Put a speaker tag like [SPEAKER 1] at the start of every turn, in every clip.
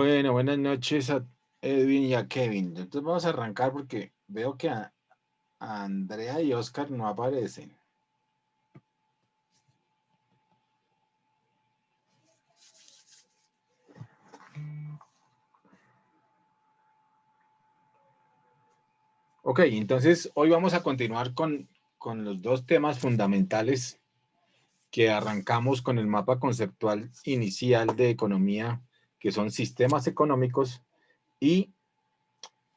[SPEAKER 1] Bueno, buenas noches a Edwin y a Kevin. Entonces vamos a arrancar porque veo que a Andrea y Oscar no aparecen. Ok, entonces hoy vamos a continuar con los dos temas fundamentales que arrancamos con el mapa conceptual inicial de economía, que son sistemas económicos y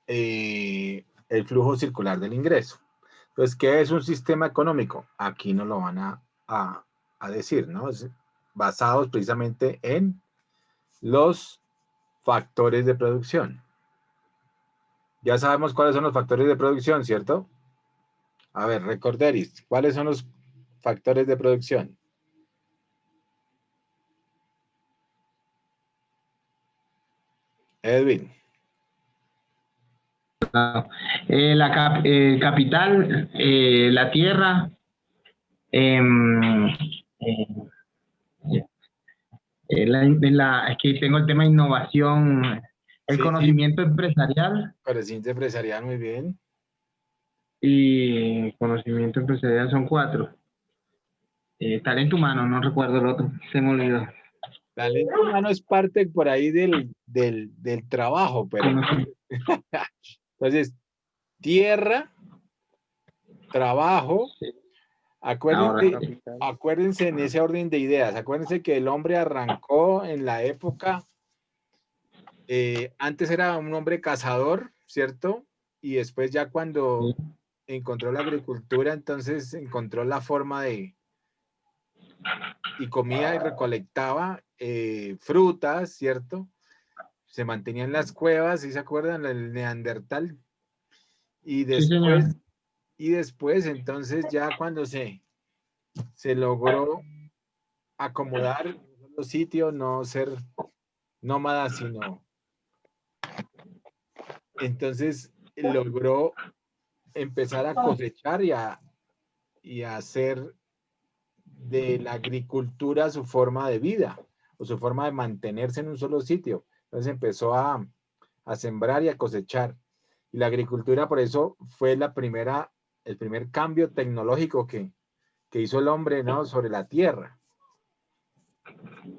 [SPEAKER 1] el flujo circular del ingreso. Entonces, ¿qué es un sistema económico? Aquí nos lo van a decir, ¿no? Es basados precisamente en los factores de producción. Ya sabemos cuáles son los factores de producción, ¿cierto? A ver, recorderis, ¿cuáles son los factores de producción? Edwin.
[SPEAKER 2] Capital, la tierra, em, eh, es que tengo el tema de innovación, el
[SPEAKER 1] Sí, sí,
[SPEAKER 2] conocimiento empresarial
[SPEAKER 1] conocimiento empresarial, muy bien.
[SPEAKER 2] y conocimiento empresarial son 4. Talento humano, no recuerdo el otro, se me olvidó.
[SPEAKER 1] Talento humano es parte por ahí del trabajo, pero entonces, tierra, trabajo,
[SPEAKER 2] Sí. Ahora
[SPEAKER 1] acuérdense,
[SPEAKER 2] capital.
[SPEAKER 1] acuérdense en ese orden de ideas, acuérdense que el hombre arrancó en la época, antes era un hombre cazador, ¿cierto? Y después ya cuando
[SPEAKER 2] Sí.
[SPEAKER 1] encontró la agricultura, entonces encontró la forma y comía y recolectaba frutas, ¿cierto? Se mantenía en las cuevas, ¿sí se acuerdan? El neandertal. Y
[SPEAKER 2] Sí, señor.
[SPEAKER 1] después entonces ya cuando se logró acomodar en un solo sitio, no ser nómada, sino entonces logró empezar a cosechar y a hacer de la agricultura su forma de vida o su forma de mantenerse en un solo sitio. Entonces empezó a sembrar y a cosechar. Y la agricultura por eso fue el primer cambio tecnológico que hizo el hombre, ¿no? Sobre la tierra.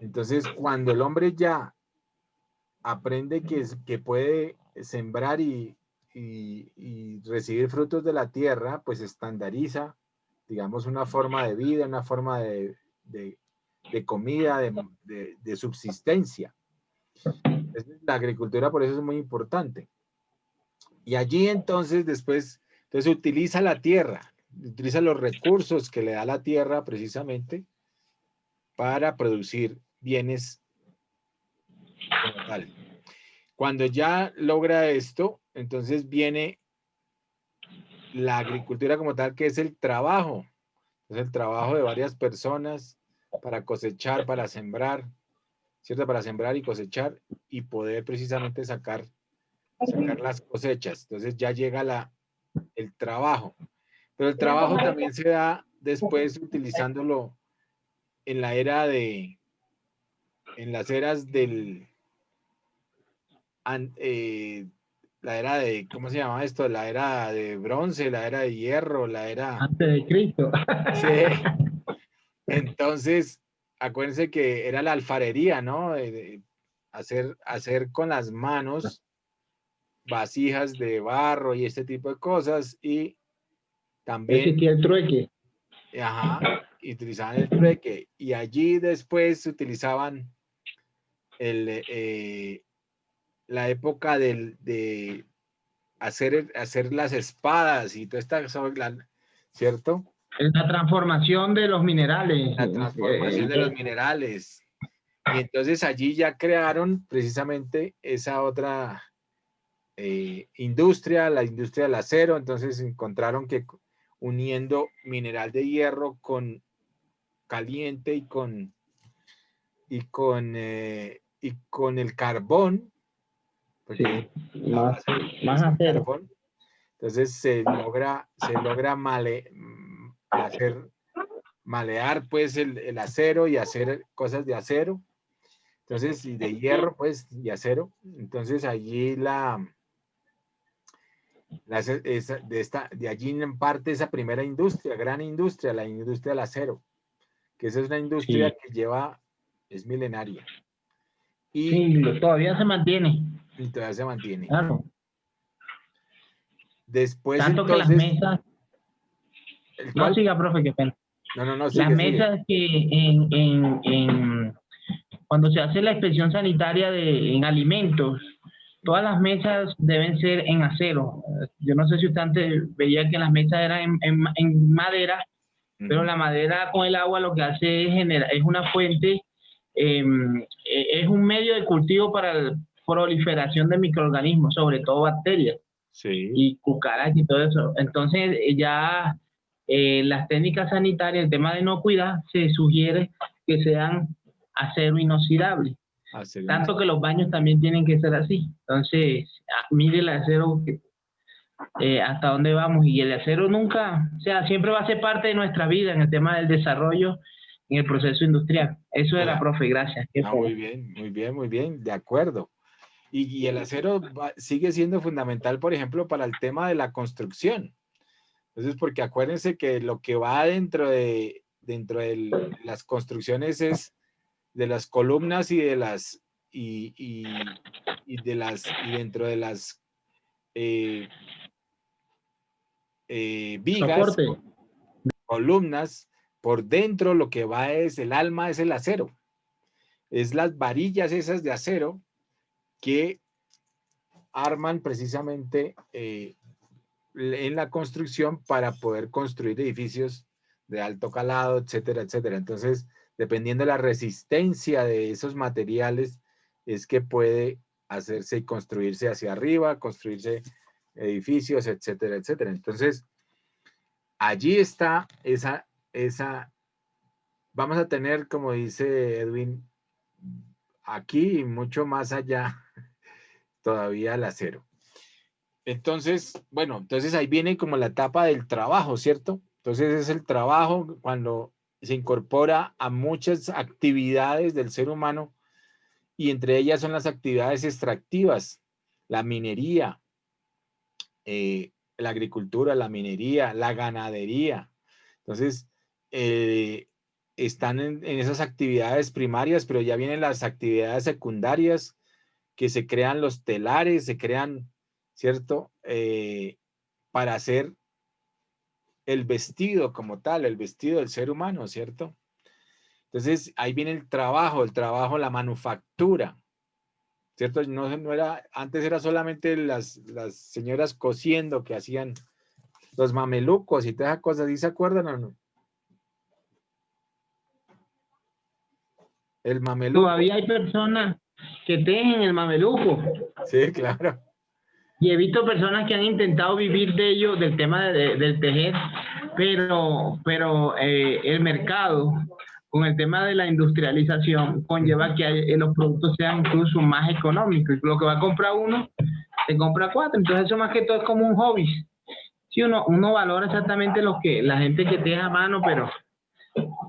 [SPEAKER 1] Entonces, cuando el hombre ya aprende que puede sembrar y recibir frutos de la tierra, pues estandariza, digamos, una forma de vida, una forma de comida, de subsistencia. La agricultura por eso es muy importante. Y allí entonces después, entonces utiliza la tierra, utiliza los recursos que le da la tierra precisamente para producir bienes como tal. Cuando ya logra esto, entonces viene la agricultura como tal, que es el trabajo. Es el trabajo de varias personas para cosechar, para sembrar, ¿cierto? Para sembrar y cosechar y poder precisamente sacar las cosechas. Entonces ya llega el trabajo. Pero el trabajo también se da después utilizándolo en la era en las eras la era de, ¿cómo se llama esto? La era de bronce, la era de hierro, la era...
[SPEAKER 2] Antes de Cristo.
[SPEAKER 1] Sí, entonces, acuérdense que era la alfarería, ¿no? Hacer con las manos vasijas de barro y este tipo de cosas y también,
[SPEAKER 2] Existía el trueque.
[SPEAKER 1] ajá, utilizaban el trueque y allí después utilizaban el, la época de hacer las espadas y toda esta, ¿cierto?
[SPEAKER 2] La transformación de los minerales.
[SPEAKER 1] La transformación de los minerales. Y entonces allí ya crearon precisamente esa otra industria, la industria del acero. Entonces encontraron que uniendo mineral de hierro con caliente y con el carbón, porque
[SPEAKER 2] Sí,
[SPEAKER 1] la
[SPEAKER 2] más,
[SPEAKER 1] base
[SPEAKER 2] más
[SPEAKER 1] es el
[SPEAKER 2] acero.
[SPEAKER 1] carbón, entonces se logra hacer malear pues el acero y hacer cosas de acero. Entonces, y de hierro, pues, y acero. Entonces, allí de allí en parte esa primera industria, gran industria, la industria del acero, que esa es una industria
[SPEAKER 2] Sí,
[SPEAKER 1] que es milenaria
[SPEAKER 2] sí, todavía se mantiene,
[SPEAKER 1] y todavía se mantiene.
[SPEAKER 2] claro.
[SPEAKER 1] Después,
[SPEAKER 2] Tanto que las
[SPEAKER 1] entonces,
[SPEAKER 2] mesas,
[SPEAKER 1] ¿el
[SPEAKER 2] no
[SPEAKER 1] cual?
[SPEAKER 2] siga, profe, qué pena.
[SPEAKER 1] No, no, no,
[SPEAKER 2] Las
[SPEAKER 1] sigue, sigue.
[SPEAKER 2] mesas que cuando se hace la inspección sanitaria en alimentos, todas las mesas deben ser en acero. Yo no sé si usted antes veía que las mesas eran en madera, pero
[SPEAKER 1] Ujú.
[SPEAKER 2] la madera con el agua lo que hace es una fuente, es un medio de cultivo para la proliferación de microorganismos, sobre todo bacterias
[SPEAKER 1] Sí,
[SPEAKER 2] y cucarachas y todo eso. Entonces, ya las técnicas sanitarias, el tema de inocuidad, se sugiere que sean acero inoxidable.
[SPEAKER 1] acero
[SPEAKER 2] Tanto que
[SPEAKER 1] inoxidable.
[SPEAKER 2] los baños también tienen que ser así. Entonces, mire el acero, hasta dónde vamos. Y el acero nunca, o sea, siempre va a ser parte de nuestra vida en el tema del desarrollo, en el proceso industrial. Eso era,
[SPEAKER 1] Claro.
[SPEAKER 2] profe, gracias. Qué
[SPEAKER 1] No,
[SPEAKER 2] pena.
[SPEAKER 1] muy bien, muy bien, muy bien, de acuerdo. Y el acero sigue siendo fundamental, por ejemplo, para el tema de la construcción. Entonces, porque acuérdense que lo que va dentro de las construcciones es de las columnas y dentro de las eh, vigas,
[SPEAKER 2] Soporte.
[SPEAKER 1] columnas, por dentro lo que va es el alma, es el acero. Es las varillas esas de acero que arman precisamente en la construcción para poder construir edificios de alto calado, etcétera, etcétera. Entonces, dependiendo de la resistencia de esos materiales, es que puede hacerse y construirse hacia arriba, construirse edificios, etcétera, etcétera. Entonces, allí está vamos a tener, como dice Edwin, aquí y mucho más allá todavía el acero. Entonces, bueno, entonces ahí viene como la etapa del trabajo, ¿cierto? Entonces es el trabajo cuando se incorpora a muchas actividades del ser humano y entre ellas son las actividades extractivas, la minería, la agricultura, la minería, la ganadería. Entonces, están en esas actividades primarias, pero ya vienen las actividades secundarias que se crean los telares, se crean, ¿cierto? Para hacer el vestido como tal, el vestido del ser humano, ¿cierto? Entonces, ahí viene el trabajo, la manufactura, ¿cierto? No era, antes era solamente las señoras cosiendo que hacían los mamelucos y todas esas cosas, ¿sí se acuerdan o no? El mameluco,
[SPEAKER 2] Todavía hay personas que tejen el mameluco.
[SPEAKER 1] sí, claro.
[SPEAKER 2] Y he visto personas que han intentado vivir de ello, del tema del tejer, pero el mercado, con el tema de la industrialización, conlleva que los productos sean incluso más económicos. Lo que va a comprar uno, se compra cuatro. Entonces eso más que todo es como un hobby. Sí, uno valora exactamente lo que la gente que teje a mano, pero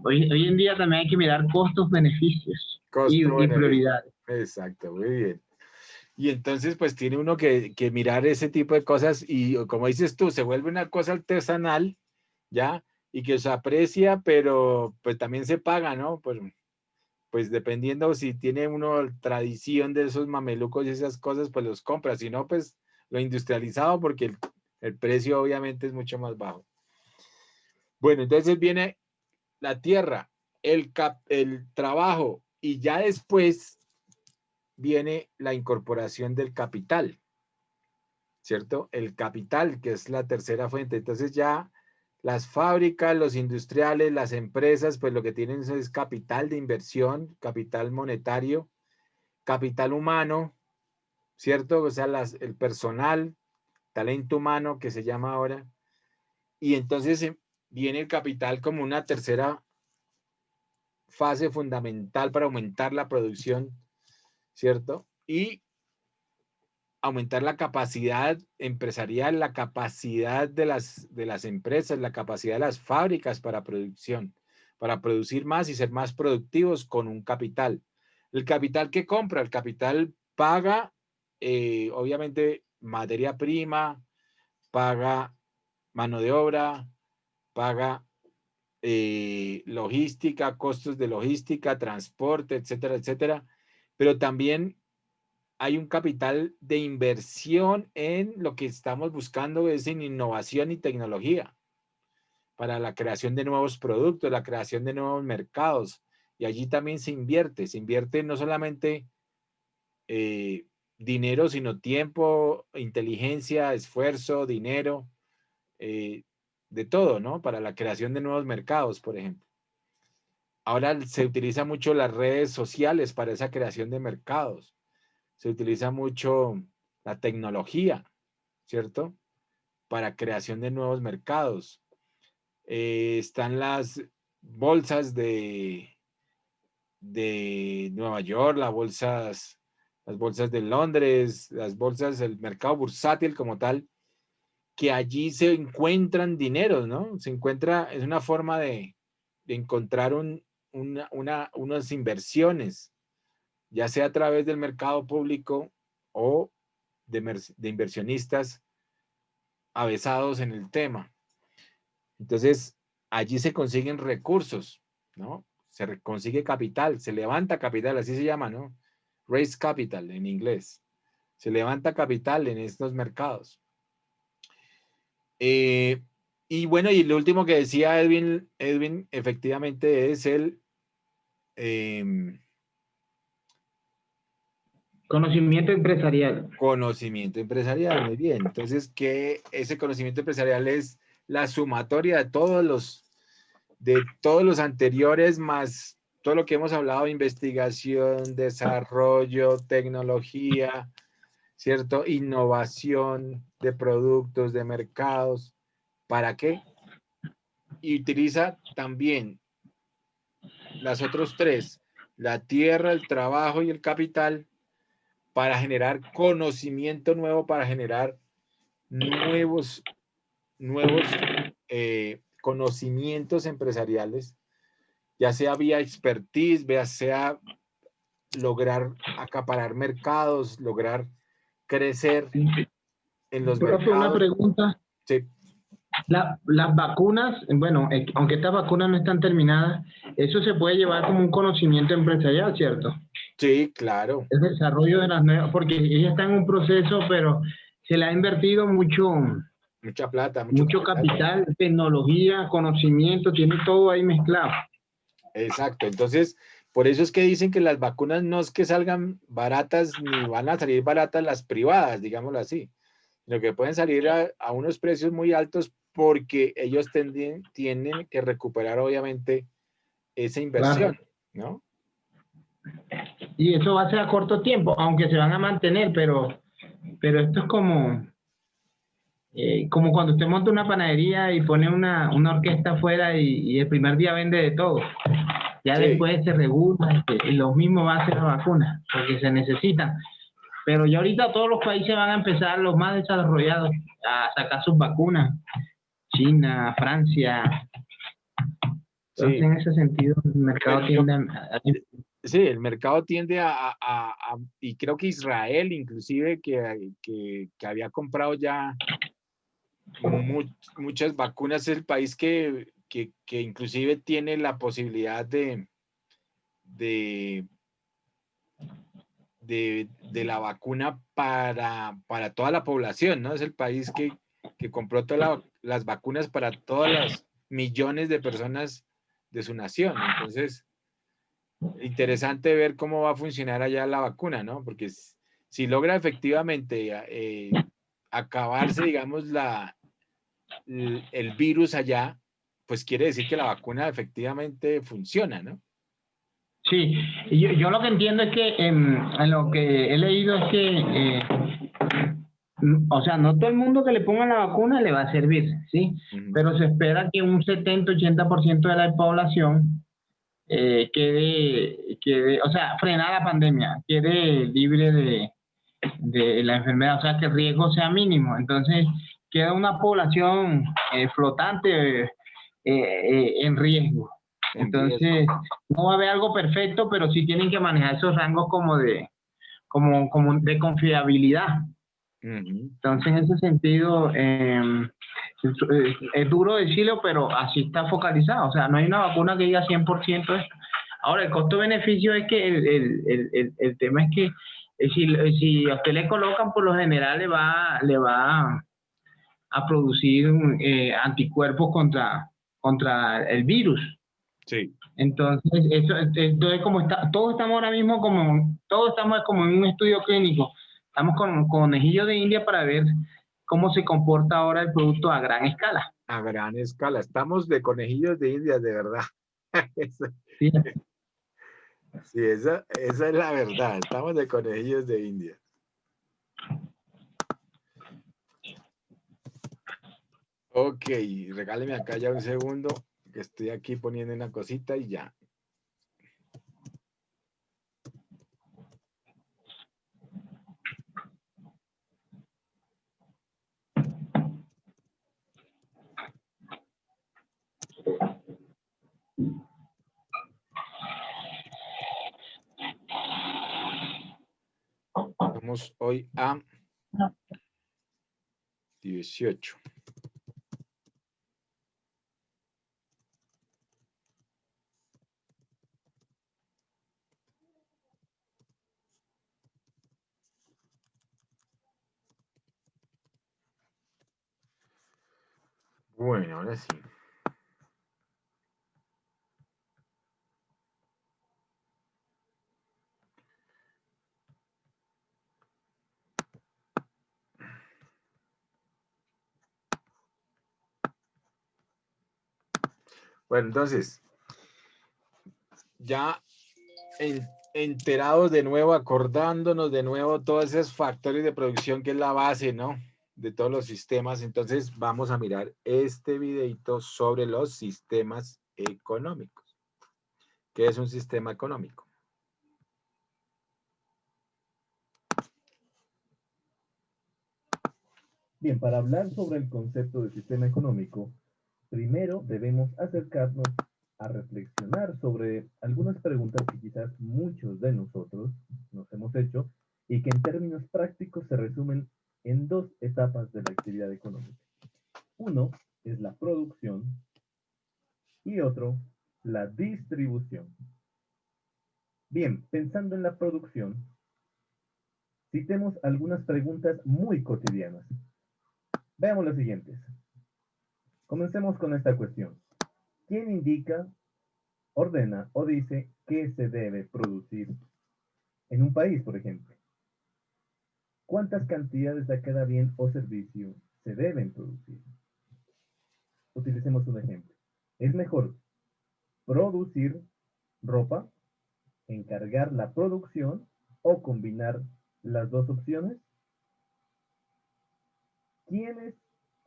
[SPEAKER 2] hoy en día también hay que mirar costos, beneficios y
[SPEAKER 1] Costo-beneficio.
[SPEAKER 2] prioridades.
[SPEAKER 1] Exacto, muy bien. Y entonces, pues tiene uno que mirar ese tipo de cosas y como dices tú, se vuelve una cosa artesanal, ¿ya? Y que se aprecia, pero pues también se paga, ¿no? Pues dependiendo si tiene uno tradición de esos mamelucos y esas cosas, pues los compra. Si no, pues lo industrializado porque el precio obviamente es mucho más bajo. Bueno, entonces viene la tierra, el trabajo y ya después viene la incorporación del capital, ¿cierto? El capital, que es la tercera fuente. Entonces ya las fábricas, los industriales, las empresas, pues lo que tienen es capital de inversión, capital monetario, capital humano, ¿cierto? O sea, el personal, talento humano que se llama ahora. Y entonces viene el capital como una tercera fase fundamental para aumentar la producción, ¿cierto? Y aumentar la capacidad empresarial, la capacidad de las empresas, la capacidad de las fábricas para producción, para producir más y ser más productivos con un capital. El capital que compra, el capital paga, obviamente, materia prima, paga mano de obra, paga logística, costos de logística, transporte, etcétera, etcétera. Pero también hay un capital de inversión en lo que estamos buscando, es en innovación y tecnología, para la creación de nuevos productos, la creación de nuevos mercados. Y allí también se invierte no solamente dinero, sino tiempo, inteligencia, esfuerzo, dinero, de todo, ¿no? Para la creación de nuevos mercados, por ejemplo. Ahora se utiliza mucho las redes sociales para esa creación de mercados. Se utiliza mucho la tecnología, ¿cierto? Para creación de nuevos mercados. Están las bolsas de Nueva York, las bolsas de Londres, las bolsas del mercado bursátil como tal, que allí se encuentran dineros, ¿no? Es una forma de encontrar unas inversiones, ya sea a través del mercado público o de inversionistas avesados en el tema. Entonces, allí se consiguen recursos, ¿no? Se consigue capital, se levanta capital, así se llama, ¿no? Raise capital en inglés. Se levanta capital en estos mercados. Y bueno, y lo último que decía Edwin efectivamente es el
[SPEAKER 2] Conocimiento empresarial.
[SPEAKER 1] conocimiento empresarial. Muy bien. Entonces, que ese conocimiento empresarial es la sumatoria de todos los anteriores, más todo lo que hemos hablado: investigación, desarrollo, tecnología, ¿cierto? Innovación de productos, de mercados. ¿Para qué? Y utiliza también las otros tres: la tierra, el trabajo y el capital, para generar conocimiento nuevo, para generar nuevos conocimientos empresariales, ya sea vía expertise, ya sea lograr acaparar mercados, lograr crecer en los
[SPEAKER 2] Profe, una
[SPEAKER 1] mercados.
[SPEAKER 2] pregunta.
[SPEAKER 1] Sí.
[SPEAKER 2] Las vacunas, bueno, aunque estas vacunas no están terminadas, eso se puede llevar como un conocimiento empresarial, ¿cierto?
[SPEAKER 1] Sí, claro.
[SPEAKER 2] El desarrollo de las nuevas, porque ella está en un proceso, pero se le ha invertido
[SPEAKER 1] Mucha plata,
[SPEAKER 2] mucho capital, tecnología, conocimiento, tiene todo ahí mezclado.
[SPEAKER 1] Exacto. Entonces, por eso es que dicen que las vacunas no es que salgan baratas, ni van a salir baratas las privadas, digámoslo así, sino que pueden salir a unos precios muy altos, porque ellos tienen que recuperar, obviamente, esa inversión,
[SPEAKER 2] Claro.
[SPEAKER 1] ¿no?
[SPEAKER 2] Y eso va a ser a corto tiempo, aunque se van a mantener, pero esto es como cuando usted monta una panadería y pone una orquesta afuera y el primer día vende de todo. Ya
[SPEAKER 1] Sí,
[SPEAKER 2] después se regula, y lo mismo va a ser la vacuna, porque se necesitan. Pero ya ahorita todos los países van a empezar, los más desarrollados, a sacar sus vacunas. China, Francia. Entonces,
[SPEAKER 1] sí.
[SPEAKER 2] en ese sentido, el mercado tiende
[SPEAKER 1] Sí, el mercado tiende y creo que Israel, inclusive, que había comprado ya muchas vacunas, es el país que inclusive tiene la posibilidad de, de la vacuna para toda la población, ¿no? Es el país que compró todas las vacunas para todas las millones de personas de su nación. Entonces, interesante ver cómo va a funcionar allá la vacuna, ¿no? Porque si logra efectivamente acabarse, digamos, el virus allá, pues quiere decir que la vacuna efectivamente funciona, ¿no?
[SPEAKER 2] Sí, y yo lo que entiendo es que en lo que he leído es que, o sea, no todo el mundo que le ponga la vacuna le va a servir, ¿sí?
[SPEAKER 1] Ujú.
[SPEAKER 2] Pero se espera que un 70-80% de la población quede, o sea, frenar la pandemia, quede libre de la enfermedad, o sea, que el riesgo sea mínimo. Entonces, queda una población flotante en riesgo.
[SPEAKER 1] en riesgo.
[SPEAKER 2] Entonces, no va a haber algo perfecto, pero sí tienen que manejar esos rangos como de confiabilidad.
[SPEAKER 1] Ujú.
[SPEAKER 2] Entonces, en ese sentido, es duro decirlo, pero así está focalizado. O sea, no hay una vacuna que diga 100% esto. Ahora, el costo-beneficio es que el tema es que si a usted le colocan, por lo general le va a producir anticuerpos contra el virus.
[SPEAKER 1] Sí.
[SPEAKER 2] Entonces, entonces como todos estamos ahora mismo todos estamos como en un estudio clínico. Estamos con conejillos de India para ver cómo se comporta ahora el producto a gran escala.
[SPEAKER 1] A gran escala. Estamos de conejillos de India, de verdad.
[SPEAKER 2] ¿Sí?
[SPEAKER 1] Sí, esa es la verdad. Estamos de conejillos de India. Ok, regáleme acá ya un segundo, que estoy aquí poniendo una cosita y ya. Vamos hoy a 18. Bueno, ahora sí. Bueno, entonces, ya enterados de nuevo, acordándonos de nuevo todos esos factores de producción que es la base, ¿no? De todos los sistemas. Entonces, vamos a mirar este videito sobre los sistemas económicos. ¿Qué es un sistema económico?
[SPEAKER 3] Bien, para hablar sobre el concepto de sistema económico, primero debemos acercarnos a reflexionar sobre algunas preguntas que quizás muchos de nosotros nos hemos hecho y que en términos prácticos se resumen en dos etapas de la actividad económica. Uno es la producción y otro, la distribución. Bien, pensando en la producción, citemos algunas preguntas muy cotidianas. Veamos las siguientes. Comencemos con esta cuestión. ¿Quién indica, ordena o dice qué se debe producir en un país, por ejemplo? ¿Cuántas cantidades de cada bien o servicio se deben producir? Utilicemos un ejemplo. ¿Es mejor producir ropa, encargar la producción o combinar las dos opciones? ¿Quiénes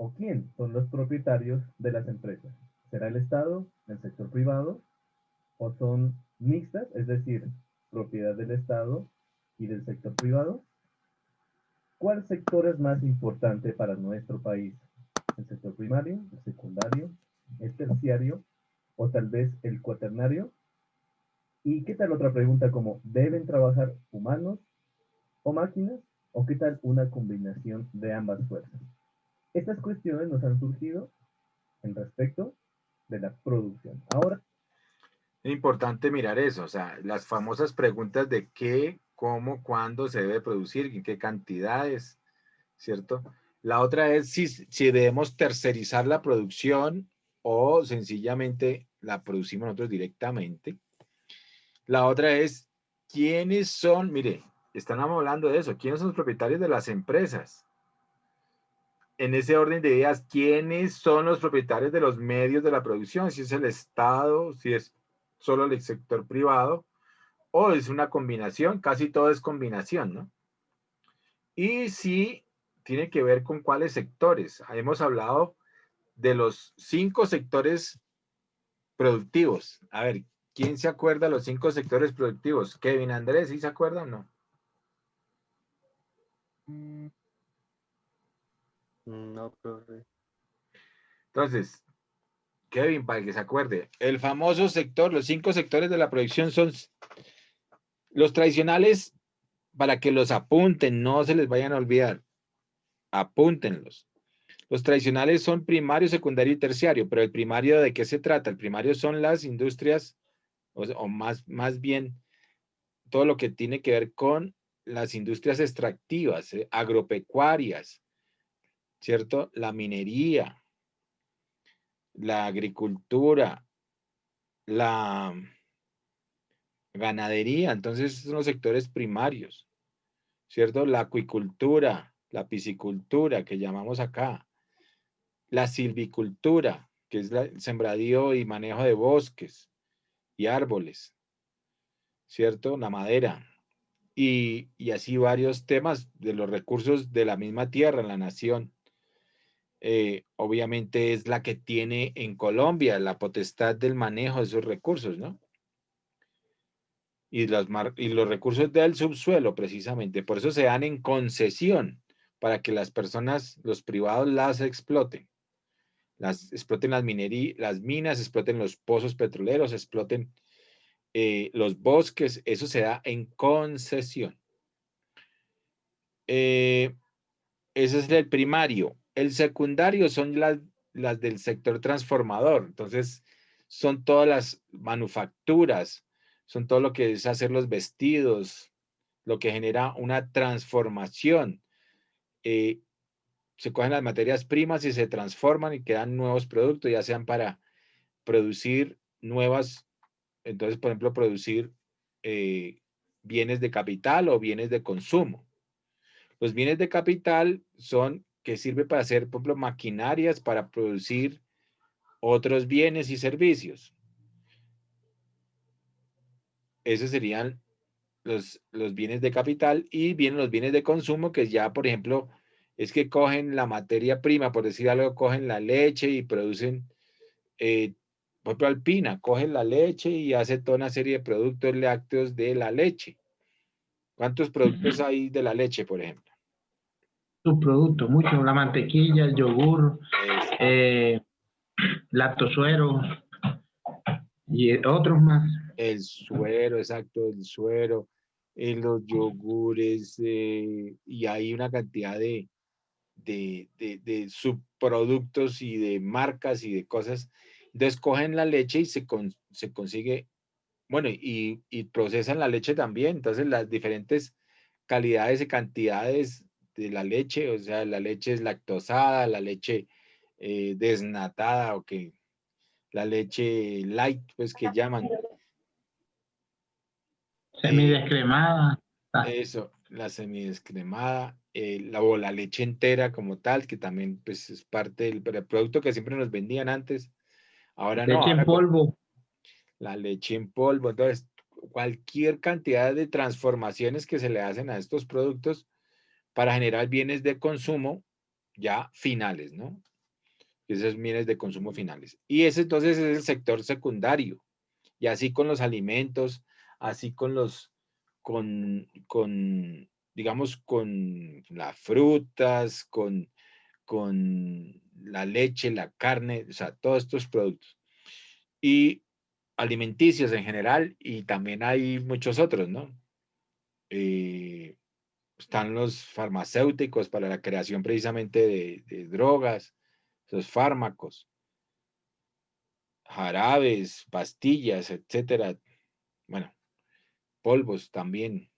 [SPEAKER 3] o quién son los propietarios de las empresas? ¿Será el Estado, el sector privado o son mixtas, es decir, propiedad del Estado y del sector privado? ¿Cuál sector es más importante para nuestro país? ¿El sector primario, el secundario, el terciario o tal vez el cuaternario? ¿Y qué tal otra pregunta como, ¿deben trabajar humanos o máquinas? ¿O qué tal una combinación de ambas fuerzas? Estas cuestiones nos han surgido en respecto de la producción. Ahora,
[SPEAKER 1] Es importante mirar eso, o sea, las famosas preguntas de qué, cómo, cuándo se debe producir, en qué cantidades, ¿cierto? La otra es si debemos tercerizar la producción o sencillamente la producimos nosotros directamente. La otra es quiénes son, mire, estamos hablando de eso, quiénes son los propietarios de las empresas. En ese orden de ideas, quiénes son los propietarios de los medios de la producción, si es el Estado, si es solo el sector privado o es una combinación, casi todo es combinación, ¿no? Y si tiene que ver con cuáles sectores. Hemos hablado de los 5 sectores productivos. A ver, ¿quién se acuerda de los 5 sectores productivos? Kevin Andrés, ¿sí se acuerda o no?
[SPEAKER 4] No, profe.
[SPEAKER 1] Entonces, Kevin, para que se acuerde, el famoso sector, los 5 sectores de la producción son los tradicionales, para que los apunten, no se les vayan a olvidar, apúntenlos. Los tradicionales son primario, secundario y terciario, pero el primario, ¿de qué se trata? El primario son las industrias, o más bien todo lo que tiene que ver con las industrias extractivas, agropecuarias, ¿cierto? La minería, la agricultura, la ganadería, entonces son los sectores primarios, ¿cierto? La acuicultura, la piscicultura que llamamos acá, la silvicultura, que es el sembradío y manejo de bosques y árboles, ¿cierto? La madera. Y así varios temas de los recursos de la misma tierra en la nación. Obviamente es la que tiene en Colombia la potestad del manejo de esos recursos, ¿no? Y los recursos del subsuelo, precisamente. Por eso se dan en concesión, para que las personas, los privados, las exploten. Exploten las minas, exploten los pozos petroleros, exploten los bosques. Eso se da en concesión. Ese es el primario. El secundario son las del sector transformador. Entonces, son todas las manufacturas, son todo lo que es hacer los vestidos, lo que genera una transformación. Se cogen las materias primas y se transforman y quedan nuevos productos, ya sean para producir nuevas, entonces, por ejemplo, producir bienes de capital o bienes de consumo. Los bienes de capital son que sirve para hacer, por ejemplo, maquinarias para producir otros bienes y servicios. Esos serían los bienes de capital, y vienen los bienes de consumo, que ya, por ejemplo, es que cogen la materia prima, por decir algo, cogen la leche y producen, por ejemplo, Alpina, cogen la leche y hace toda una serie de productos lácteos de la leche. ¿Cuántos productos hay de la leche, por ejemplo?
[SPEAKER 2] Subproductos, mucho, la mantequilla, el yogur,
[SPEAKER 1] Exacto.
[SPEAKER 2] lactosuero y otros más.
[SPEAKER 1] El suero, exacto, el suero, los yogures, y hay una cantidad de subproductos y de marcas y de cosas. Entonces cogen la leche y se consigue, bueno, y procesan la leche también. Entonces las diferentes calidades y cantidades de la leche, o sea, la leche es lactosada, la leche desnatada, o que la leche light, pues que llaman. eh,
[SPEAKER 2] Semidescremada.
[SPEAKER 1] Eso, la semidescremada, o la leche entera como tal, que también pues, es parte del producto que siempre nos vendían antes. Ahora no,
[SPEAKER 2] Leche en
[SPEAKER 1] ahora
[SPEAKER 2] polvo.
[SPEAKER 1] la leche en polvo. Entonces, cualquier cantidad de transformaciones que se le hacen a estos productos para generar bienes de consumo ya finales, ¿no? Esos bienes de consumo finales. Y ese entonces es el sector secundario. Y así con los alimentos, así digamos, con las frutas, con la leche, la carne, o sea, todos estos productos. Y alimenticios en general, y también hay muchos otros, ¿no? Eh, Están los farmacéuticos para la creación precisamente de drogas, los fármacos, jarabes, pastillas, etcétera. Bueno, polvos también,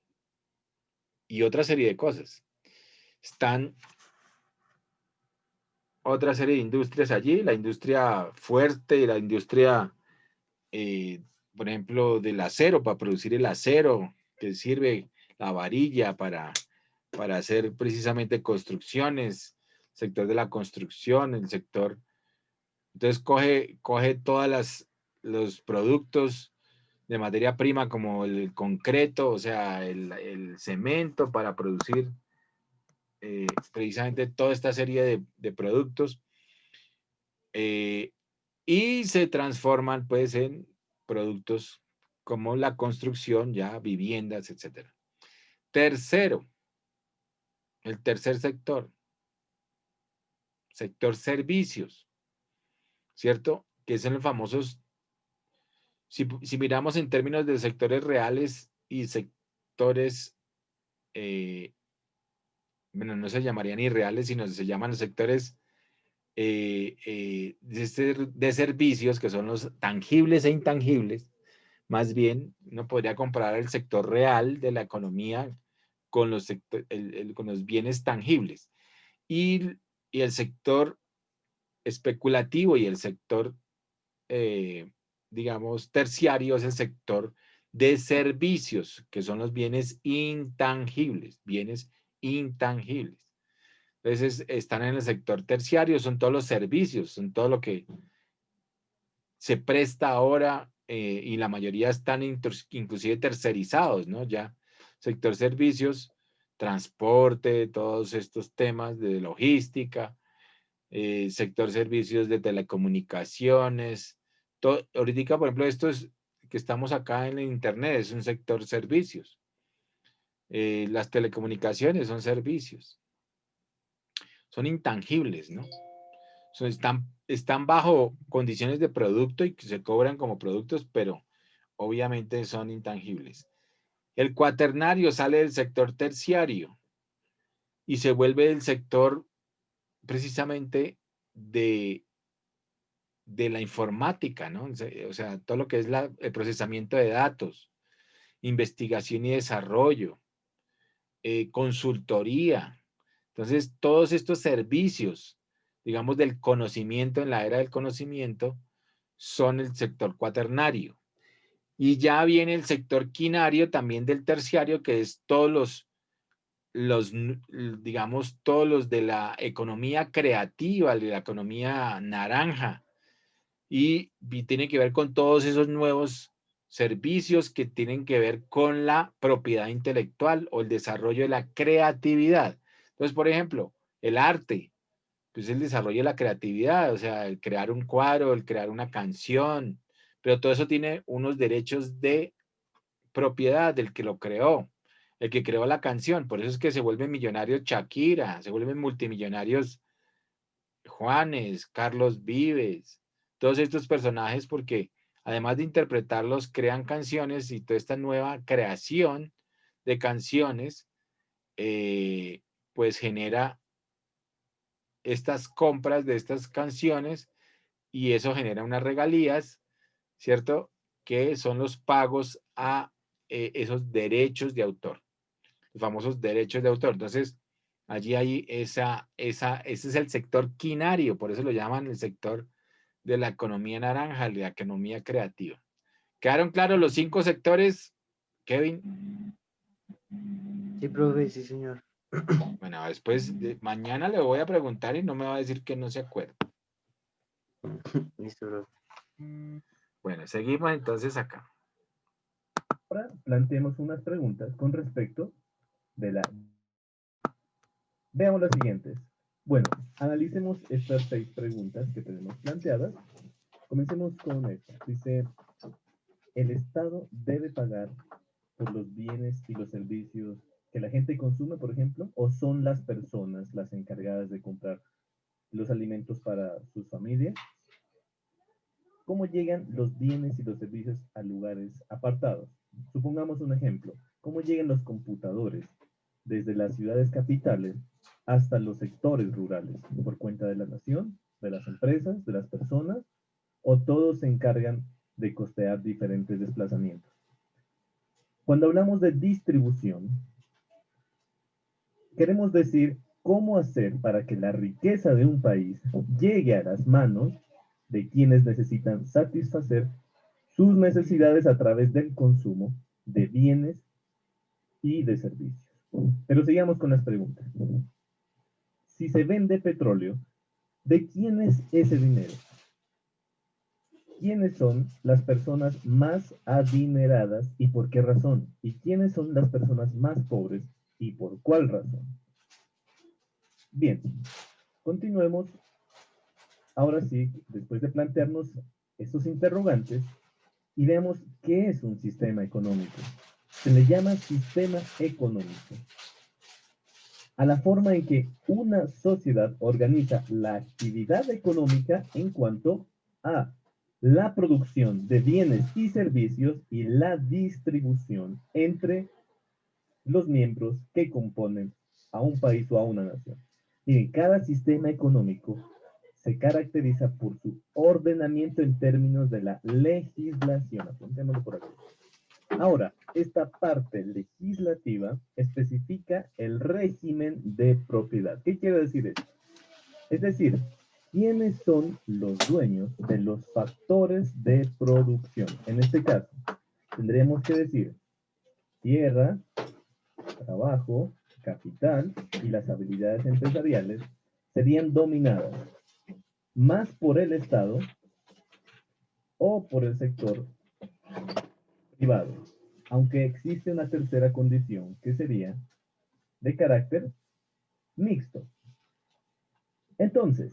[SPEAKER 1] y otra serie de cosas. Están otra serie de industrias allí, la industria fuerte y la industria, eh, por ejemplo, del acero, para producir el acero, que sirve la varilla para hacer precisamente construcciones, sector de la construcción, el sector. Entonces coge todas los productos de materia prima, como el concreto, o sea, el cemento, para producir precisamente toda esta serie de productos, eh, y se transforman pues en productos como la construcción, ya viviendas, etcétera. Tercero, el tercer sector servicios, ¿cierto? que son los famosos, si miramos en términos de sectores reales y sectores, bueno, no se llamarían irreales, sino se llaman los sectores de servicios, que son los tangibles e intangibles. Más bien, uno podría comparar el sector real de la economía con los, con los bienes tangibles. Y el sector especulativo y el sector, digamos, terciario es el sector de servicios, que son los bienes intangibles, Entonces, están en el sector terciario, son todos los servicios, son todo lo que se presta ahora, y la mayoría están inclusive tercerizados, ¿no? Ya, sector servicios, transporte, todos estos temas de logística, sector servicios de telecomunicaciones. Ahorita, por ejemplo, esto es que estamos acá en el internet, es un sector servicios. Las telecomunicaciones son servicios. Son intangibles, ¿no? Están bajo condiciones de producto y que se cobran como productos, pero obviamente son intangibles. El cuaternario sale del sector terciario y se vuelve el sector precisamente de la informática, ¿no? O sea, todo lo que es el procesamiento de datos, investigación y desarrollo, consultoría. Entonces, todos estos servicios, digamos, del conocimiento, en la era del conocimiento, son el sector cuaternario. Y ya viene el sector quinario, también del terciario, que es todos digamos, todos los de la economía creativa, de la economía naranja, y tiene que ver con todos esos nuevos servicios que tienen que ver con la propiedad intelectual o el desarrollo de la creatividad. Entonces, por ejemplo, el arte, pues el desarrollo de la creatividad, o sea, el crear un cuadro, el crear una canción, pero todo eso tiene unos derechos de propiedad del que lo creó, el que creó la canción. Por eso es que se vuelven millonarios Shakira, se vuelven multimillonarios Juanes, Carlos Vives, todos estos personajes, porque además de interpretarlos, crean canciones, y toda esta nueva creación de canciones, pues genera estas compras de estas canciones, y eso genera unas regalías, ¿cierto? Que son los pagos a esos derechos de autor, los famosos derechos de autor. Entonces, allí hay ese es el sector quinario, por eso lo llaman el sector de la economía naranja, de la economía creativa. ¿Quedaron claros los 5 sectores, Kevin?
[SPEAKER 4] Sí, profe, sí, señor.
[SPEAKER 1] Bueno, después, mañana le voy a preguntar y no me va a decir que no se acuerda.
[SPEAKER 4] Listo, profe.
[SPEAKER 1] Bueno, seguimos entonces acá.
[SPEAKER 3] Ahora planteemos unas preguntas con respecto de la... Veamos las siguientes. Bueno, analicemos estas 6 preguntas que tenemos planteadas. Comencemos con esta. Dice, ¿el Estado debe pagar por los bienes y los servicios que la gente consume, por ejemplo? ¿O son las personas las encargadas de comprar los alimentos para sus familias? ¿Cómo llegan los bienes y los servicios a lugares apartados? Supongamos un ejemplo. ¿Cómo llegan los computadores desde las ciudades capitales hasta los sectores rurales? ¿Por cuenta de la nación, de las empresas, de las personas? ¿O todos se encargan de costear diferentes desplazamientos? Cuando hablamos de distribución, queremos decir cómo hacer para que la riqueza de un país llegue a las manos de quienes necesitan satisfacer sus necesidades a través del consumo de bienes y de servicios. Pero sigamos con las preguntas. Si se vende petróleo, ¿de quién es ese dinero? ¿Quiénes son las personas más adineradas y por qué razón? ¿Y quiénes son las personas más pobres y por cuál razón? Bien, continuemos. Ahora sí, después de plantearnos estos interrogantes, y veamos qué es un sistema económico. Se le llama sistema económico a la forma en que una sociedad organiza la actividad económica en cuanto a la producción de bienes y servicios y la distribución entre los miembros que componen a un país o a una nación. Miren, cada sistema económico se caracteriza por su ordenamiento en términos de la legislación. Apuntémoslo por aquí. Ahora, esta parte legislativa especifica el régimen de propiedad. ¿Qué quiere decir esto? Es decir, ¿quiénes son los dueños de los factores de producción? En este caso, tendríamos que decir tierra, trabajo, capital y las habilidades empresariales serían dominadas más por el Estado o por el sector privado, aunque existe una tercera condición que sería de carácter mixto. Entonces,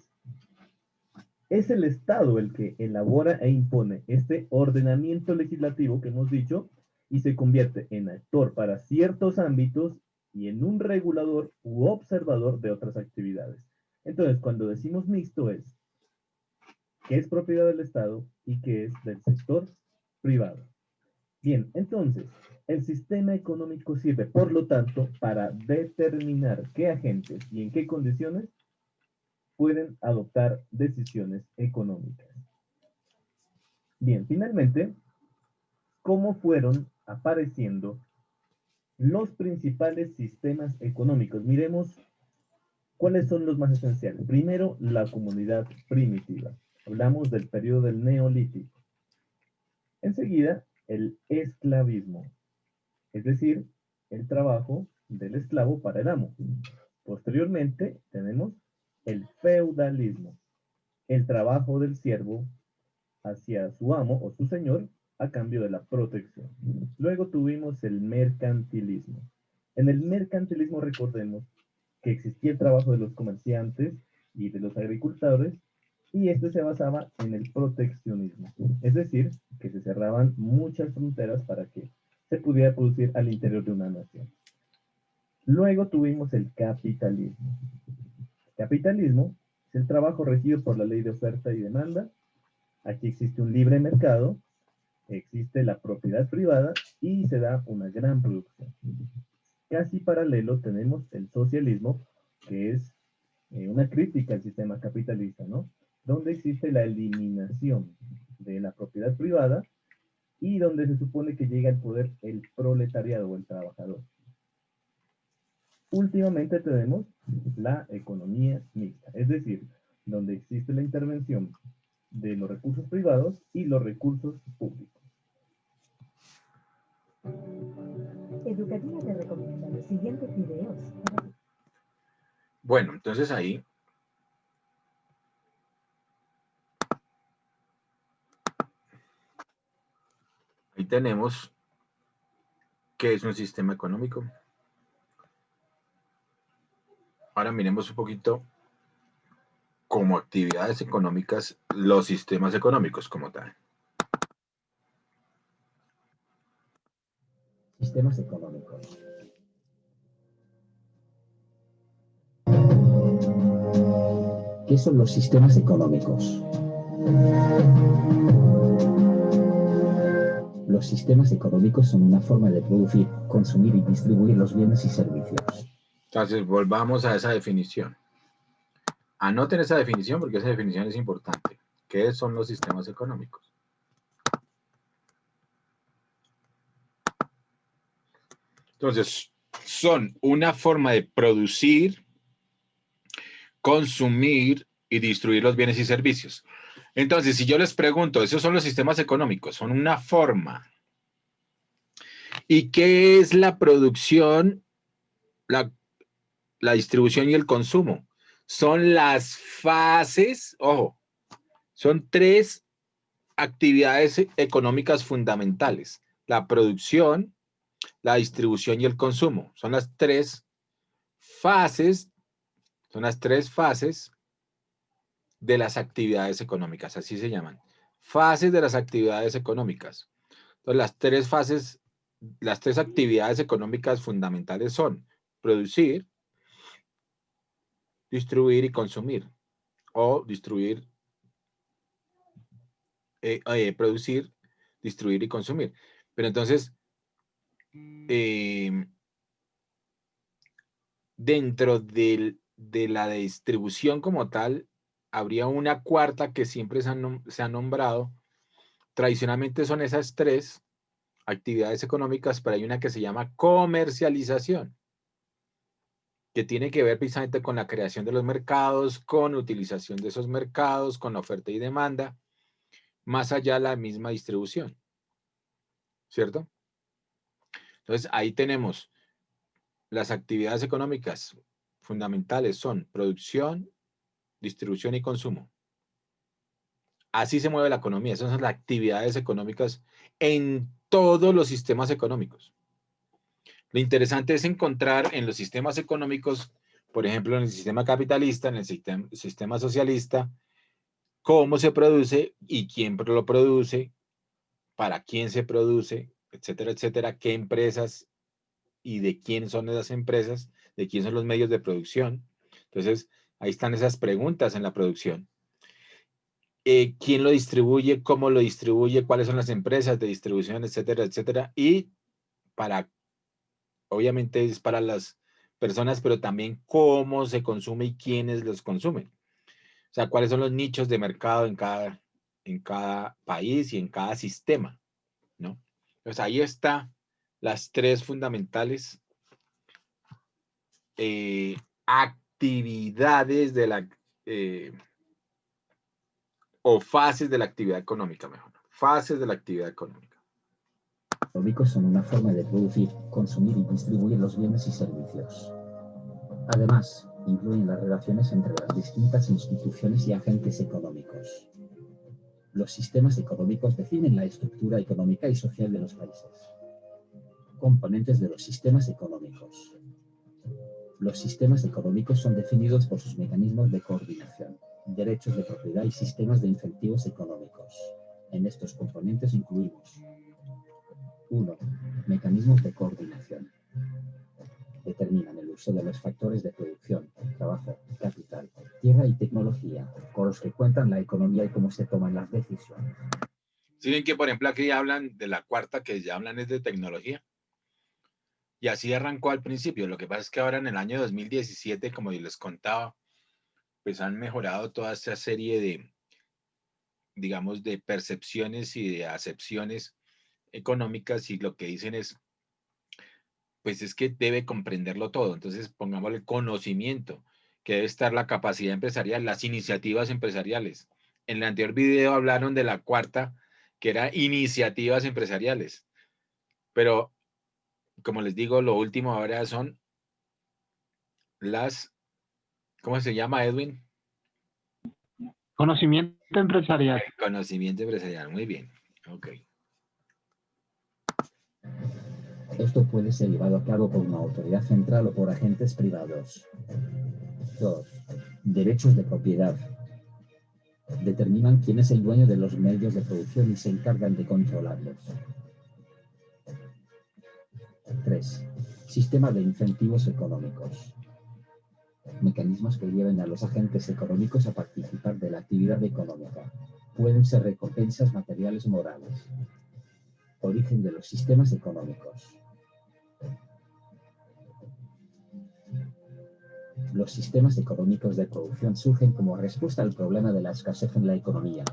[SPEAKER 3] es el Estado el que elabora e impone este ordenamiento legislativo que hemos dicho y se convierte en actor para ciertos ámbitos y en un regulador u observador de otras actividades. Entonces, cuando decimos mixto es que es propiedad del Estado y que es del sector privado. Bien, entonces, el sistema económico sirve, por lo tanto, para determinar qué agentes y en qué condiciones pueden adoptar decisiones económicas. Bien, finalmente, ¿cómo fueron apareciendo los principales sistemas económicos? Miremos cuáles son los más esenciales. Primero, la comunidad primitiva. Hablamos del periodo del Neolítico. Enseguida, el esclavismo, es decir, el trabajo del esclavo para el amo. Posteriormente, tenemos el feudalismo, el trabajo del siervo hacia su amo o su señor a cambio de la protección. Luego tuvimos el mercantilismo. En el mercantilismo recordemos que existía el trabajo de los comerciantes y de los agricultores y este se basaba en el proteccionismo, es decir, que se cerraban muchas fronteras para que se pudiera producir al interior de una nación. Luego tuvimos el capitalismo. El capitalismo es el trabajo regido por la ley de oferta y demanda. Aquí existe un libre mercado, existe la propiedad privada y se da una gran producción. Casi paralelo tenemos el socialismo, que es una crítica al sistema capitalista, ¿no? Donde existe la eliminación de la propiedad privada y donde se supone que llega al poder el proletariado o el trabajador. Últimamente tenemos la economía mixta, es decir, donde existe la intervención de los recursos privados y los recursos públicos.
[SPEAKER 5] Educativa te recomienda los siguientes videos.
[SPEAKER 1] Bueno, entonces ahí tenemos qué es un sistema económico. Ahora miremos un poquito como actividades económicas los sistemas económicos como tal.
[SPEAKER 6] Sistemas económicos. ¿Qué son los sistemas económicos? Los sistemas económicos son una forma de producir, consumir y distribuir los bienes y servicios.
[SPEAKER 1] Entonces, volvamos a esa definición. Anoten esa definición porque esa definición es importante. ¿Qué son los sistemas económicos? Entonces, son una forma de producir, consumir y distribuir los bienes y servicios. Entonces, si yo les pregunto, esos son los sistemas económicos, son una forma. ¿Y qué es la producción, la distribución y el consumo? Son las fases, ojo, son tres actividades económicas fundamentales. La producción, la distribución y el consumo. Son las tres fases de las actividades económicas, así se llaman. Fases de las actividades económicas. Entonces, las tres actividades económicas fundamentales son producir, distribuir y consumir. O distribuir producir, distribuir y consumir. Pero entonces, dentro de la distribución como tal, habría una cuarta que siempre se ha nombrado. Tradicionalmente son esas tres actividades económicas, pero hay una que se llama comercialización, que tiene que ver precisamente con la creación de los mercados, con utilización de esos mercados, con la oferta y demanda, más allá de la misma distribución, ¿cierto? Entonces, ahí tenemos las actividades económicas fundamentales son producción, distribución y consumo. Así se mueve la economía. Esas son las actividades económicas en todos los sistemas económicos. Lo interesante es encontrar en los sistemas económicos, por ejemplo, en el sistema capitalista, en el sistema socialista, cómo se produce y quién lo produce, para quién se produce, etcétera, etcétera, qué empresas y de quién son esas empresas, de quién son los medios de producción. Entonces, ahí están esas preguntas en la producción. ¿Quién lo distribuye? ¿Cómo lo distribuye? ¿Cuáles son las empresas de distribución? Etcétera, etcétera. Y obviamente es para las personas, pero también cómo se consume y quiénes los consumen. O sea, cuáles son los nichos de mercado en cada país y en cada sistema, ¿no? Entonces, ahí está las tres fundamentales actividades de la, o fases de la actividad económica, mejor. Fases de la actividad económica.
[SPEAKER 6] Económicos son una forma de producir, consumir y distribuir los bienes y servicios. Además, incluyen las relaciones entre las distintas instituciones y agentes económicos. Los sistemas económicos definen la estructura económica y social de los países. Componentes de los sistemas económicos. Los sistemas económicos son definidos por sus mecanismos de coordinación, derechos de propiedad y sistemas de incentivos económicos. En estos componentes incluimos 1. Mecanismos de coordinación. Determinan el uso de los factores de producción, trabajo, capital, tierra y tecnología, con los que cuentan la economía y cómo se toman las decisiones.
[SPEAKER 1] Si ven que, por ejemplo, aquí hablan de la cuarta, que ya hablan es de tecnología. Y así arrancó al principio. Lo que pasa es que ahora en el año 2017, como yo les contaba, pues han mejorado toda esta serie de, digamos, de percepciones y de acepciones económicas, y lo que dicen es, pues es que debe comprenderlo todo. Entonces, pongámosle conocimiento, que debe estar la capacidad empresarial, las iniciativas empresariales. En el anterior video hablaron de la cuarta, que era iniciativas empresariales. Pero, como les digo, lo último ahora son las, ¿cómo se llama, Edwin?
[SPEAKER 2] Conocimiento empresarial.
[SPEAKER 1] Conocimiento empresarial, muy bien. Ok.
[SPEAKER 6] Esto puede ser llevado a cabo por una autoridad central o por agentes privados. 2. Derechos de propiedad. Determinan quién es el dueño de los medios de producción y se encargan de controlarlos. 3. Sistema de incentivos económicos. Mecanismos que lleven a los agentes económicos a participar de la actividad económica. Pueden ser recompensas materiales o morales. Origen de los sistemas económicos. Los sistemas económicos de producción surgen como respuesta al problema de la escasez en la economía.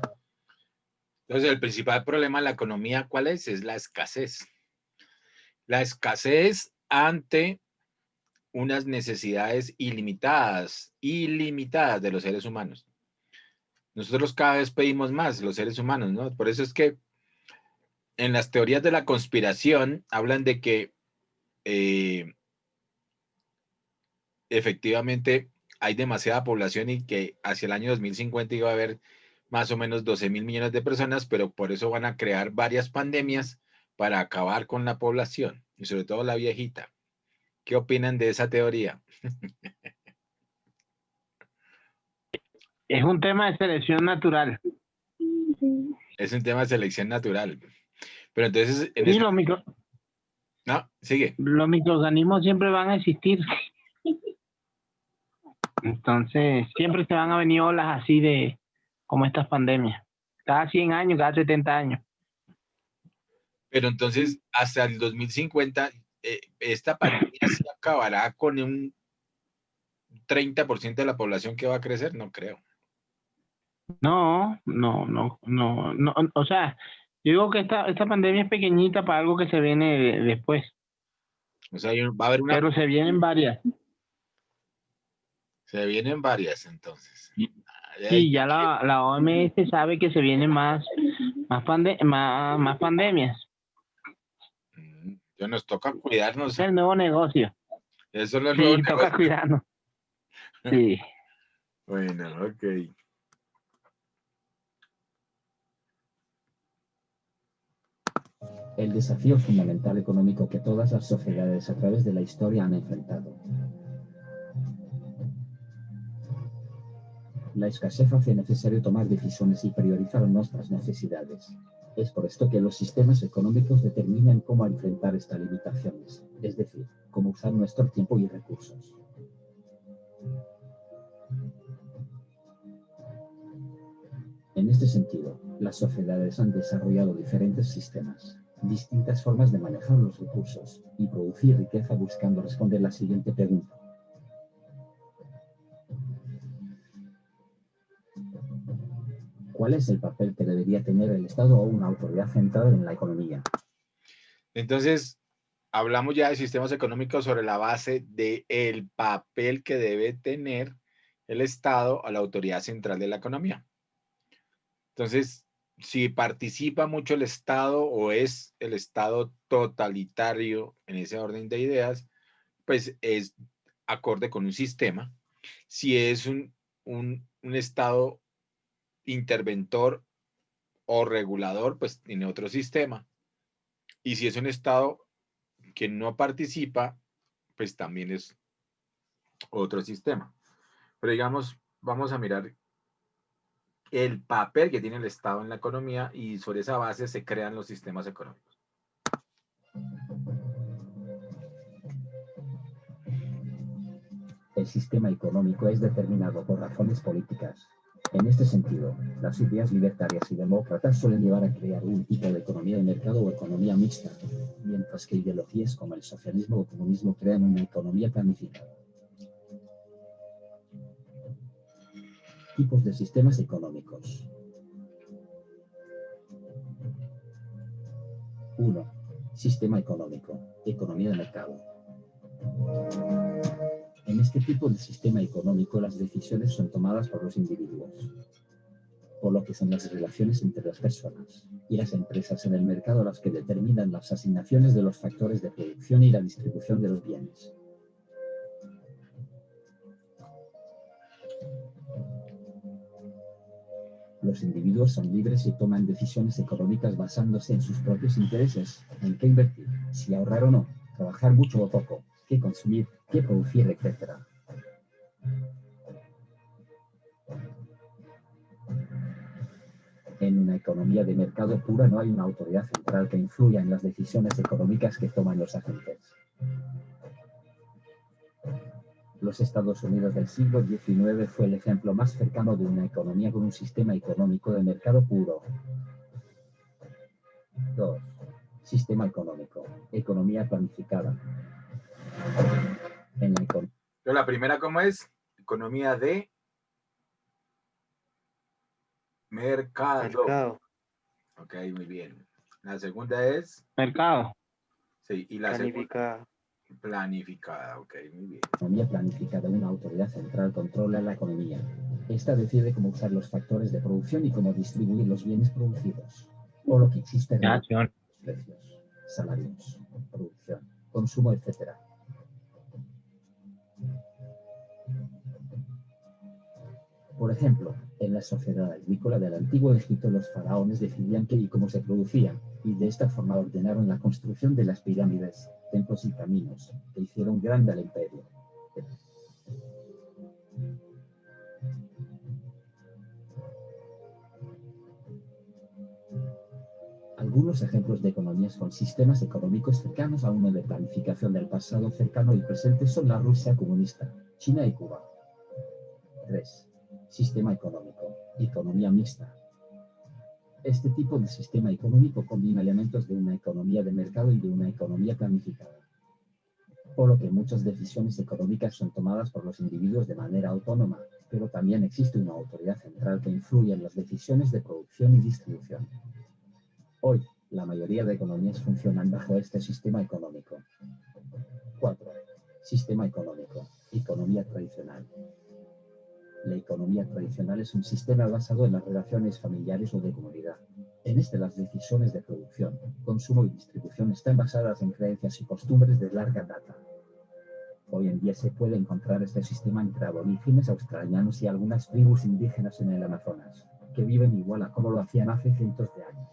[SPEAKER 1] Entonces, el principal problema de la economía, ¿cuál es? Es la escasez. La escasez ante unas necesidades ilimitadas de los seres humanos. Nosotros cada vez pedimos más, los seres humanos, ¿no? Por eso es que en las teorías de la conspiración hablan de que efectivamente hay demasiada población y que hacia el año 2050 iba a haber más o menos 12.000 millones de personas, pero por eso van a crear varias pandemias para acabar con la población, y sobre todo la viejita. ¿Qué opinan de esa teoría?
[SPEAKER 2] Es un tema de selección natural.
[SPEAKER 1] Es un tema de selección natural. Pero entonces...
[SPEAKER 2] Sí,
[SPEAKER 1] No, sigue.
[SPEAKER 2] los microorganismos siempre van a existir. Entonces, siempre se van a venir olas así de como estas pandemias. cada 100 años, cada 70 años.
[SPEAKER 1] Pero entonces, hasta el 2050, esta pandemia se acabará con un 30% de la población que va a crecer, no creo.
[SPEAKER 2] No, o sea, yo digo que esta pandemia es pequeñita para algo que se viene después,
[SPEAKER 1] O sea, va a haber una,
[SPEAKER 2] pero se vienen varias.
[SPEAKER 1] se vienen varias entonces.
[SPEAKER 2] Sí, ya la OMS sabe que se vienen más pandemias.
[SPEAKER 1] Ya nos toca cuidarnos.
[SPEAKER 2] Es el nuevo negocio.
[SPEAKER 1] Eso es lo
[SPEAKER 2] Sí,
[SPEAKER 1] nuevo
[SPEAKER 2] toca
[SPEAKER 1] negocio.
[SPEAKER 2] cuidarnos. Sí.
[SPEAKER 1] Bueno, ok.
[SPEAKER 6] El desafío fundamental económico que todas las sociedades a través de la historia han enfrentado. La escasez hace necesario tomar decisiones y priorizar nuestras necesidades. Es por esto que los sistemas económicos determinan cómo enfrentar estas limitaciones, es decir, cómo usar nuestro tiempo y recursos. En este sentido, las sociedades han desarrollado diferentes sistemas, distintas formas de manejar los recursos y producir riqueza buscando responder la siguiente pregunta. ¿Cuál es el papel que debería tener el Estado o una autoridad central en la economía?
[SPEAKER 1] Entonces, hablamos ya de sistemas económicos sobre la base del papel que debe tener el Estado a la autoridad central de la economía. Entonces, si participa mucho el Estado o es el Estado totalitario en ese orden de ideas, pues es acorde con un sistema. Si es un Estado interventor o regulador, pues tiene otro sistema. Y si es un Estado que no participa, pues también es otro sistema. Pero digamos, vamos a mirar el papel que tiene el Estado en la economía y sobre esa base se crean los sistemas económicos.
[SPEAKER 6] El sistema económico es determinado por razones políticas. En este sentido, las ideas libertarias y demócratas suelen llevar a crear un tipo de economía de mercado o economía mixta, mientras que ideologías como el socialismo o comunismo crean una economía planificada. Tipos de sistemas económicos. 1. Sistema económico, economía de mercado. En este tipo de sistema económico las decisiones son tomadas por los individuos, por lo que son las relaciones entre las personas y las empresas en el mercado las que determinan las asignaciones de los factores de producción y la distribución de los bienes. Los individuos son libres y toman decisiones económicas basándose en sus propios intereses, en qué invertir, si ahorrar o no, trabajar mucho o poco, qué consumir, qué producir, etc. En una economía de mercado pura no hay una autoridad central que influya en las decisiones económicas que toman los agentes. Los Estados Unidos del siglo XIX fue el ejemplo más cercano de una economía con un sistema económico de mercado puro. 2. Sistema económico. Economía planificada.
[SPEAKER 1] La primera, ¿cómo es? Economía de mercado. Ok, muy bien. La segunda es
[SPEAKER 2] mercado.
[SPEAKER 1] Sí, y la
[SPEAKER 4] Planificada.
[SPEAKER 1] segunda planificada. Ok, muy bien.
[SPEAKER 6] Economía planificada, una autoridad central controla la economía. Esta decide cómo usar los factores de producción y cómo distribuir los bienes producidos. O lo que existe en los precios, salarios, producción, consumo, etc. Por ejemplo, en la sociedad agrícola del antiguo Egipto los faraones decidían qué y cómo se producía, y de esta forma ordenaron la construcción de las pirámides, templos y caminos, que hicieron grande al imperio. Algunos ejemplos de economías con sistemas económicos cercanos a uno de planificación del pasado cercano y presente son la Rusia comunista, China y Cuba. 3. Sistema económico, economía mixta. Este tipo de sistema económico combina elementos de una economía de mercado y de una economía planificada, por lo que muchas decisiones económicas son tomadas por los individuos de manera autónoma, pero también existe una autoridad central que influye en las decisiones de producción y distribución. Hoy, la mayoría de economías funcionan bajo este sistema económico. 4. Sistema económico. Economía tradicional. La economía tradicional es un sistema basado en las relaciones familiares o de comunidad. En este, las decisiones de producción, consumo y distribución están basadas en creencias y costumbres de larga data. Hoy en día se puede encontrar este sistema entre aborígenes australianos y algunas tribus indígenas en el Amazonas, que viven igual a como lo hacían hace cientos de años.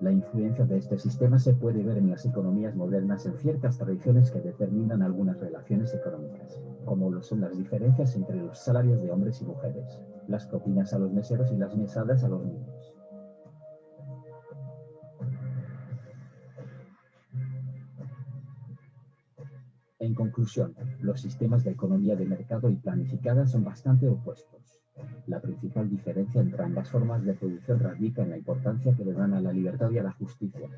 [SPEAKER 6] La influencia de este sistema se puede ver en las economías modernas en ciertas tradiciones que determinan algunas relaciones económicas, como lo son las diferencias entre los salarios de hombres y mujeres, las propinas a los meseros y las mesadas a los niños. En conclusión, los sistemas de economía de mercado y planificada son bastante opuestos. La principal diferencia entre ambas formas de producción radica en la importancia que le dan a la libertad y a la justicia.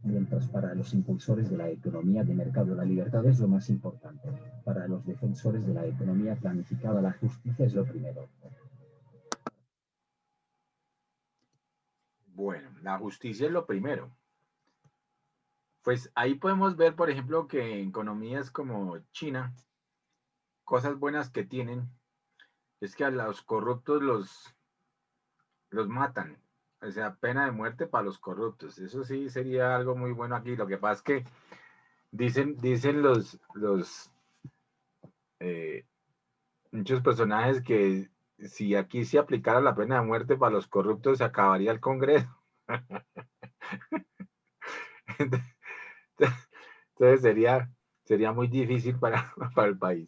[SPEAKER 6] Mientras para los impulsores de la economía de mercado la libertad es lo más importante, para los defensores de la economía planificada la justicia es lo primero.
[SPEAKER 1] Bueno, la justicia es lo primero. Pues ahí podemos ver, por ejemplo, que en economías como China, cosas buenas que tienen es que a los corruptos los matan. O sea, pena de muerte para los corruptos. Eso sí sería algo muy bueno aquí. Lo que pasa es que dicen muchos personajes que si aquí se aplicara la pena de muerte para los corruptos, se acabaría el Congreso. Entonces sería muy difícil para el país.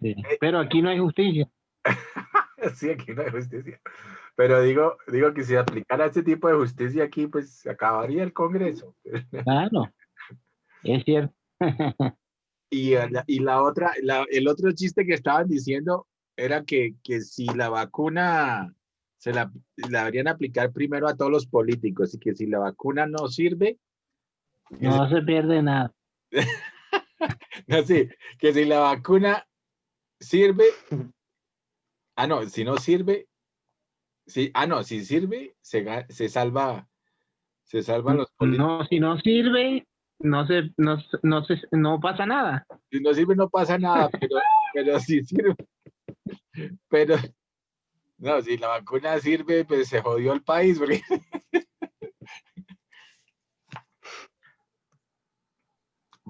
[SPEAKER 2] Sí, pero aquí no hay justicia.
[SPEAKER 1] Sí, aquí no hay justicia. Pero digo que si aplicara este tipo de justicia aquí, pues se acabaría el Congreso.
[SPEAKER 2] Claro, es cierto.
[SPEAKER 1] Y el otro chiste que estaban diciendo era que si la vacuna la deberían aplicar primero a todos los políticos y que si la vacuna no sirve,
[SPEAKER 2] No se pierde nada.
[SPEAKER 1] no, sí, que si la vacuna sirve, no, si no sirve, sí, no, si sirve, se salvan los políticos.
[SPEAKER 2] No, si no sirve, no pasa nada.
[SPEAKER 1] Si no sirve, no pasa nada, pero si sirve, pero no, si la vacuna sirve, pues se jodió el país, porque...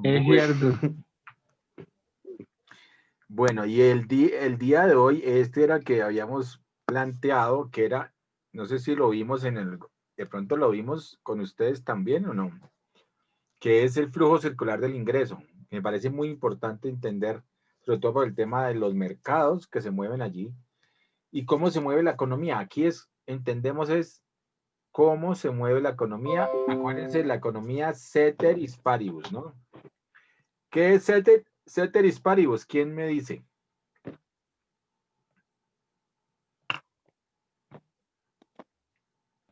[SPEAKER 2] Es cierto.
[SPEAKER 1] Bueno, y el día de hoy, este era el que habíamos planteado, que era, no sé si lo vimos de pronto lo vimos con ustedes también o no, que es el flujo circular del ingreso. Me parece muy importante entender, sobre todo por el tema de los mercados que se mueven allí y cómo se mueve la economía. Aquí entendemos cómo se mueve la economía. Acuérdense, la economía ceteris paribus, ¿no? ¿Qué es ceteris paribus? ¿Quién me dice?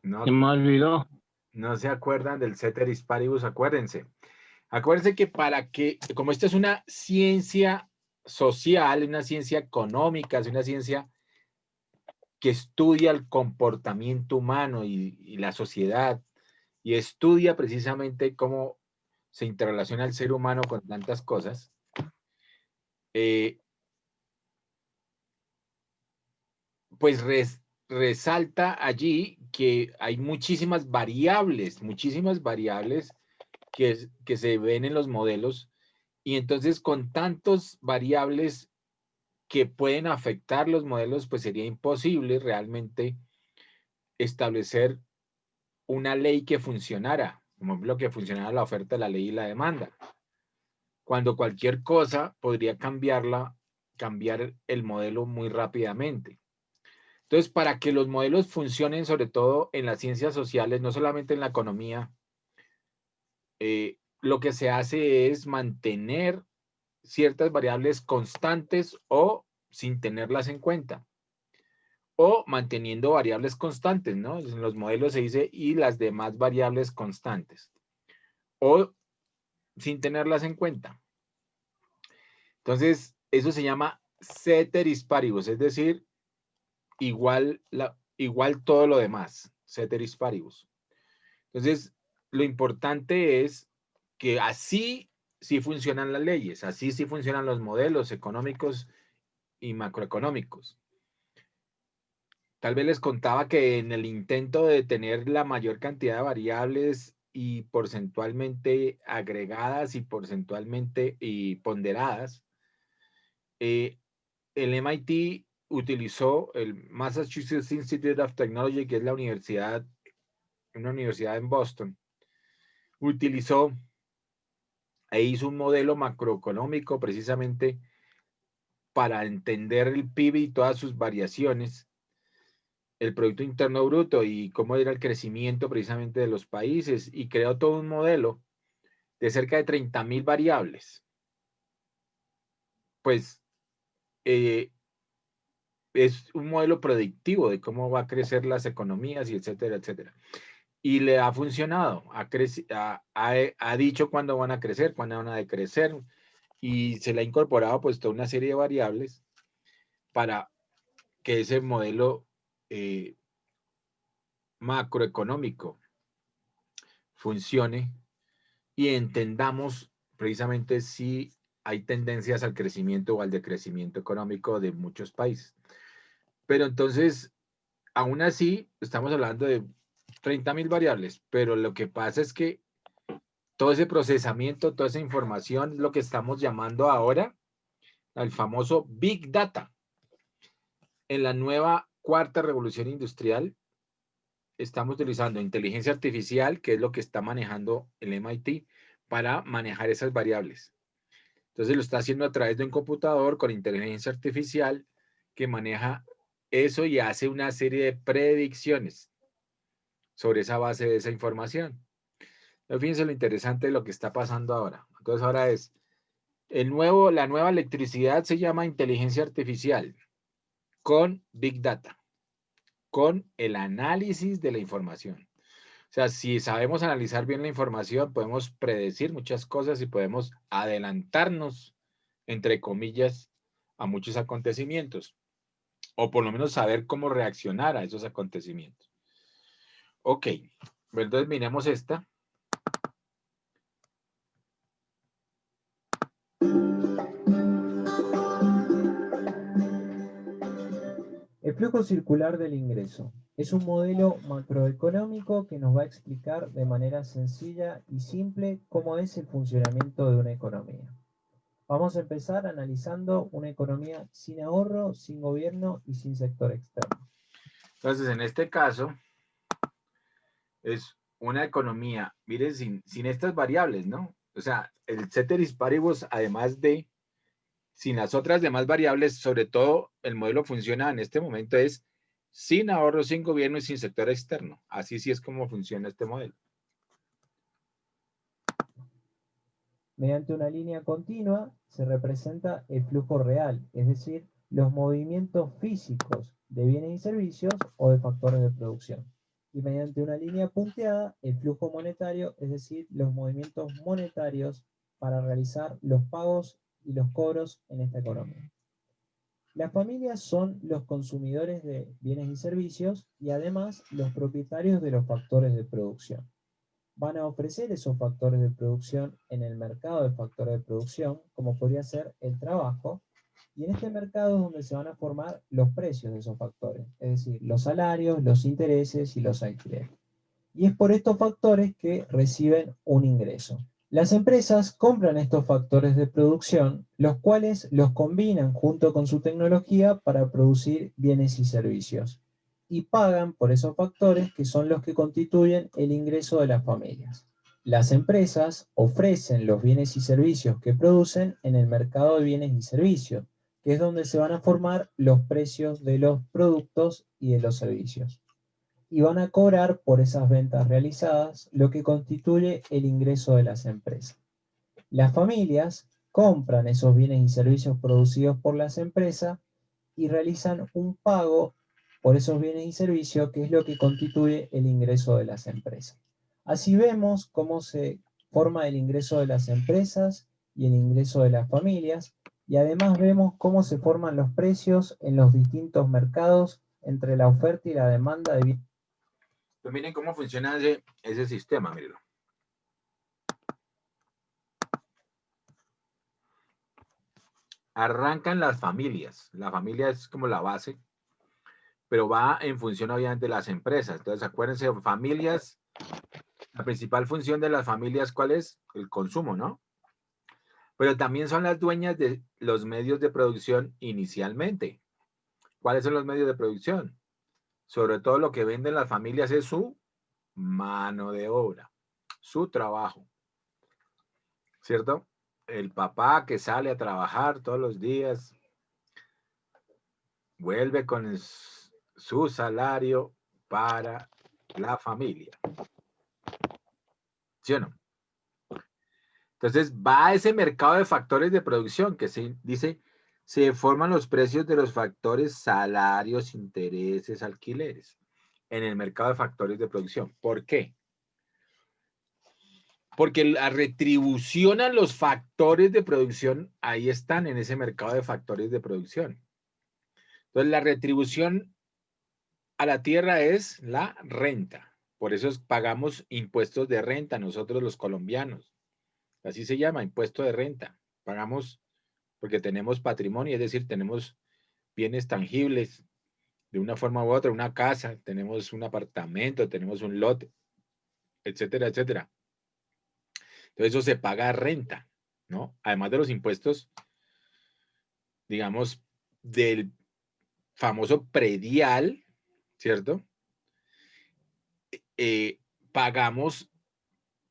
[SPEAKER 1] No,
[SPEAKER 2] Se me olvidó.
[SPEAKER 1] no se acuerdan del ceteris paribus, acuérdense. Acuérdense que como esta es una ciencia social, una ciencia económica, es una ciencia que estudia el comportamiento humano y la sociedad, y estudia precisamente cómo se interrelaciona el ser humano con tantas cosas, pues resalta allí que hay muchísimas variables que se ven en los modelos, y entonces con tantas variables que pueden afectar los modelos, pues sería imposible realmente establecer una ley que funcionara, como lo que funcionara la oferta, la ley y la demanda, cuando cualquier cosa podría cambiar el modelo muy rápidamente. Entonces, para que los modelos funcionen, sobre todo en las ciencias sociales, no solamente en la economía, lo que se hace es mantener ciertas variables constantes o sin tenerlas en cuenta, o manteniendo variables constantes, ¿no? En los modelos se dice y las demás variables constantes, o sin tenerlas en cuenta. Entonces, eso se llama ceteris paribus, es decir, igual todo lo demás, ceteris paribus. Entonces, lo importante es que así sí funcionan las leyes, así sí funcionan los modelos económicos y macroeconómicos. Tal vez les contaba que en el intento de tener la mayor cantidad de variables y porcentualmente agregadas y porcentualmente y ponderadas, el MIT utilizó el Massachusetts Institute of Technology, que es una universidad en Boston, utilizó e hizo un modelo macroeconómico precisamente para entender el PIB y todas sus variaciones, el Producto Interno Bruto y cómo era el crecimiento precisamente de los países, y creó todo un modelo de cerca de 30,000 variables. Pues es un modelo predictivo de cómo va a crecer las economías y etcétera, etcétera. Y le ha funcionado, ha dicho cuándo van a crecer, cuándo van a decrecer, y se le ha incorporado pues toda una serie de variables para que ese modelo macroeconómico funcione y entendamos precisamente si hay tendencias al crecimiento o al decrecimiento económico de muchos países. Pero entonces, aún así, estamos hablando de 30,000 variables, pero lo que pasa es que todo ese procesamiento, toda esa información es lo que estamos llamando ahora el famoso Big Data. En la nueva cuarta revolución industrial, estamos utilizando inteligencia artificial, que es lo que está manejando el MIT, para manejar esas variables. Entonces lo está haciendo a través de un computador con inteligencia artificial que maneja eso y hace una serie de predicciones sobre esa base de esa información. Pero fíjense lo interesante de lo que está pasando ahora. Entonces ahora es, la nueva electricidad se llama inteligencia artificial con Big Data, con el análisis de la información. O sea, si sabemos analizar bien la información, podemos predecir muchas cosas y podemos adelantarnos, entre comillas, a muchos acontecimientos. O por lo menos saber cómo reaccionar a esos acontecimientos. Ok, entonces miremos esta.
[SPEAKER 7] El flujo circular del ingreso es un modelo macroeconómico que nos va a explicar de manera sencilla y simple cómo es el funcionamiento de una economía. Vamos a empezar analizando una economía sin ahorro, sin gobierno y sin sector externo.
[SPEAKER 1] Entonces, en este caso, es una economía, miren, sin estas variables, ¿no? O sea, el ceteris paribus, además de sin las otras demás variables, sobre todo el modelo funciona en este momento es sin ahorro, sin gobierno y sin sector externo. Así sí es como funciona este modelo.
[SPEAKER 7] Mediante una línea continua se representa el flujo real, es decir, los movimientos físicos de bienes y servicios o de factores de producción. Y mediante una línea punteada, el flujo monetario, es decir, los movimientos monetarios para realizar los pagos y los cobros en esta economía. Las familias son los consumidores de bienes y servicios y además los propietarios de los factores de producción. Van a ofrecer esos factores de producción en el mercado de factores de producción, como podría ser el trabajo, y en este mercado es donde se van a formar los precios de esos factores, es decir, los salarios, los intereses y los alquileres. Y es por estos factores que reciben un ingreso. Las empresas compran estos factores de producción, los cuales los combinan junto con su tecnología para producir bienes y servicios, y pagan por esos factores que son los que constituyen el ingreso de las familias. Las empresas ofrecen los bienes y servicios que producen en el mercado de bienes y servicios, que es donde se van a formar los precios de los productos y de los servicios. Y van a cobrar por esas ventas realizadas lo que constituye el ingreso de las empresas. Las familias compran esos bienes y servicios producidos por las empresas y realizan un pago por esos bienes y servicios, que es lo que constituye el ingreso de las empresas. Así vemos cómo se forma el ingreso de las empresas y el ingreso de las familias, y además vemos cómo se forman los precios en los distintos mercados entre la oferta y la demanda de bienes.
[SPEAKER 1] Pues miren cómo funciona ese sistema, mírenlo. Arrancan las familias. La familia es como la base, pero va en función obviamente de las empresas. Entonces, acuérdense, familias, la principal función de las familias, ¿cuál es? El consumo, ¿no? Pero también son las dueñas de los medios de producción inicialmente. ¿Cuáles son los medios de producción? Sobre todo lo que venden las familias es su mano de obra, su trabajo, ¿cierto? El papá que sale a trabajar todos los días, vuelve con su salario para la familia. ¿Sí o no? Entonces va a ese mercado de factores de producción que se dice, se forman los precios de los factores salarios, intereses, alquileres en el mercado de factores de producción. ¿Por qué? Porque la retribución a los factores de producción ahí están en ese mercado de factores de producción. Entonces la retribución a la tierra es la renta. Por eso pagamos impuestos de renta nosotros los colombianos. Así se llama, impuesto de renta. Pagamos porque tenemos patrimonio, es decir, tenemos bienes tangibles de una forma u otra, una casa, tenemos un apartamento, tenemos un lote, etcétera, etcétera. Entonces eso se paga renta, ¿no? Además de los impuestos, digamos, del famoso predial, ¿cierto? Pagamos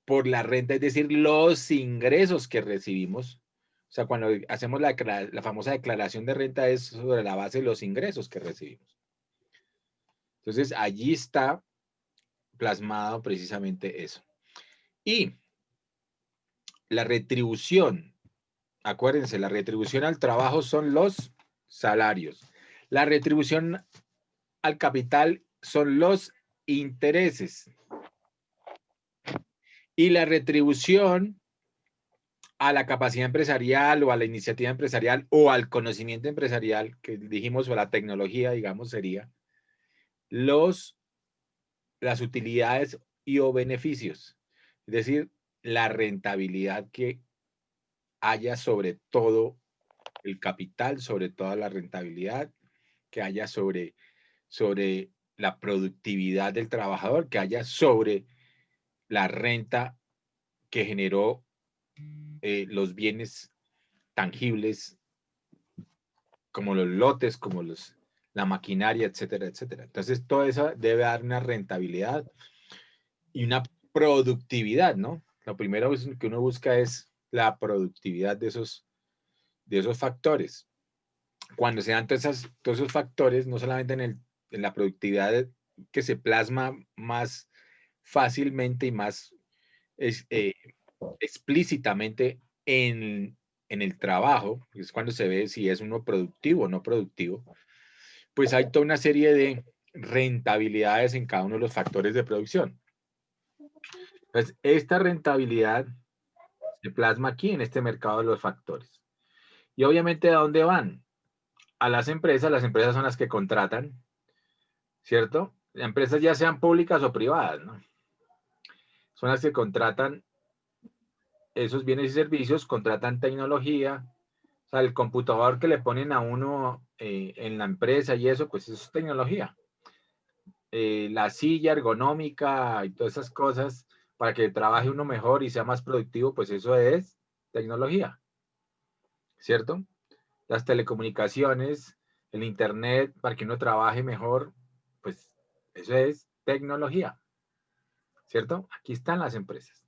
[SPEAKER 1] por la renta, es decir, los ingresos que recibimos. O sea, cuando hacemos la famosa declaración de renta es sobre la base de los ingresos que recibimos. Entonces, allí está plasmado precisamente eso. Y la retribución, acuérdense, la retribución al trabajo son los salarios. La retribución al capital son los intereses. Y la retribución a la capacidad empresarial o a la iniciativa empresarial o al conocimiento empresarial, que dijimos, o a la tecnología, digamos, sería las utilidades y o beneficios. Es decir, la rentabilidad que haya sobre todo el capital, sobre toda la rentabilidad que haya sobre la productividad del trabajador, que haya sobre la renta que generó los bienes tangibles como los lotes, como la maquinaria, etcétera, etcétera. Entonces, todo eso debe dar una rentabilidad y una productividad, ¿no? Lo primero que uno busca es la productividad de esos factores. Cuando se dan todos esos factores, no solamente en la productividad que se plasma más fácilmente y más explícitamente en el trabajo, es cuando se ve si es uno productivo o no productivo, pues hay toda una serie de rentabilidades en cada uno de los factores de producción. Entonces, esta rentabilidad se plasma aquí en este mercado de los factores. Y obviamente, ¿a dónde van? A las empresas son las que contratan, ¿cierto? Empresas ya sean públicas o privadas, ¿no? Son las que contratan esos bienes y servicios, contratan tecnología, o sea, el computador que le ponen a uno en la empresa y eso, pues eso es tecnología. La silla ergonómica y todas esas cosas para que trabaje uno mejor y sea más productivo, pues eso es tecnología, ¿cierto? Las telecomunicaciones, el internet, para que uno trabaje mejor, pues eso es tecnología, ¿cierto? Aquí están las empresas.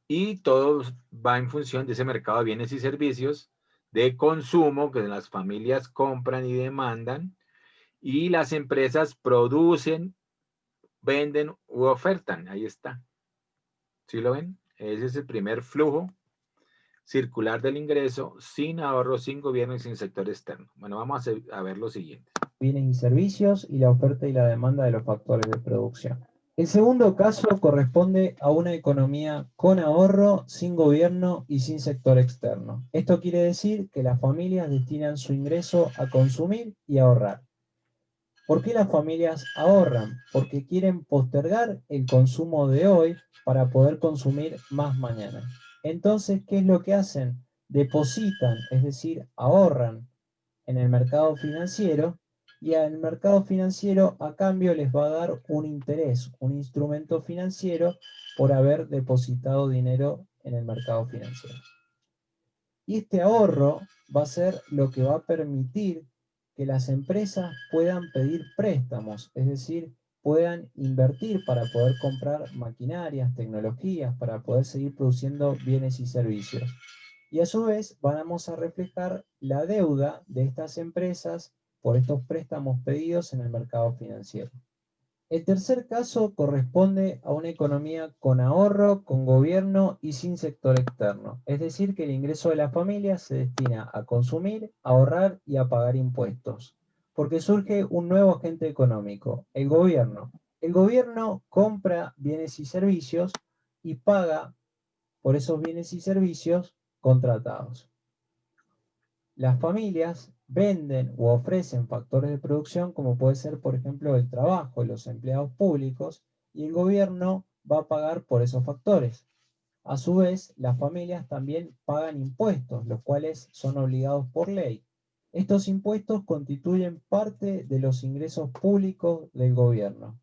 [SPEAKER 1] Y todo va en función de ese mercado de bienes y servicios de consumo que las familias compran y demandan, y las empresas producen, venden u ofertan. Ahí está. ¿Sí lo ven? Ese es el primer flujo circular del ingreso, sin ahorro, sin gobierno y sin sector externo. Bueno, vamos a ver lo siguiente.
[SPEAKER 7] Bienes y servicios y la oferta y la demanda de los factores de producción. El segundo caso corresponde a una economía con ahorro, sin gobierno y sin sector externo. Esto quiere decir que las familias destinan su ingreso a consumir y ahorrar. ¿Por qué las familias ahorran? Porque quieren postergar el consumo de hoy para poder consumir más mañana. Entonces, ¿qué es lo que hacen? Depositan, es decir, ahorran en el mercado financiero, y al mercado financiero a cambio les va a dar un interés, un instrumento financiero por haber depositado dinero en el mercado financiero. Y este ahorro va a ser lo que va a permitir que las empresas puedan pedir préstamos, es decir, puedan invertir para poder comprar maquinarias, tecnologías, para poder seguir produciendo bienes y servicios. Y a su vez vamos a reflejar la deuda de estas empresas por estos préstamos pedidos en el mercado financiero. El tercer caso corresponde a una economía con ahorro, con gobierno y sin sector externo. Es decir, que el ingreso de la familia se destina a consumir, a ahorrar y a pagar impuestos. Porque surge un nuevo agente económico, el gobierno. El gobierno compra bienes y servicios y paga por esos bienes y servicios contratados. Las familias venden u ofrecen factores de producción como puede ser, por ejemplo, el trabajo, los empleados públicos, y el gobierno va a pagar por esos factores. A su vez, las familias también pagan impuestos, los cuales son obligados por ley. Estos impuestos constituyen parte de los ingresos públicos del gobierno.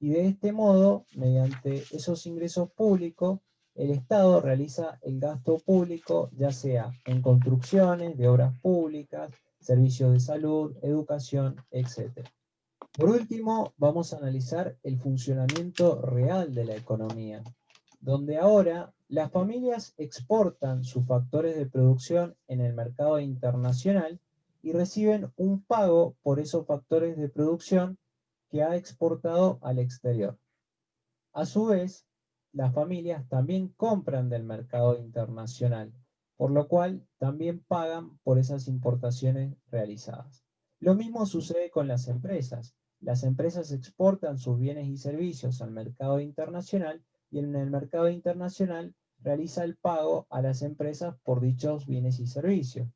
[SPEAKER 7] Y de este modo, mediante esos ingresos públicos, el Estado realiza el gasto público, ya sea en construcciones de obras públicas, servicios de salud, educación, etc. Por último, vamos a analizar el funcionamiento real de la economía, donde ahora las familias exportan sus factores de producción en el mercado internacional y reciben un pago por esos factores de producción que ha exportado al exterior. A su vez, las familias también compran del mercado internacional, por lo cual también pagan por esas importaciones realizadas. Lo mismo sucede con las empresas. Las empresas exportan sus bienes y servicios al mercado internacional y en el mercado internacional realiza el pago a las empresas por dichos bienes y servicios.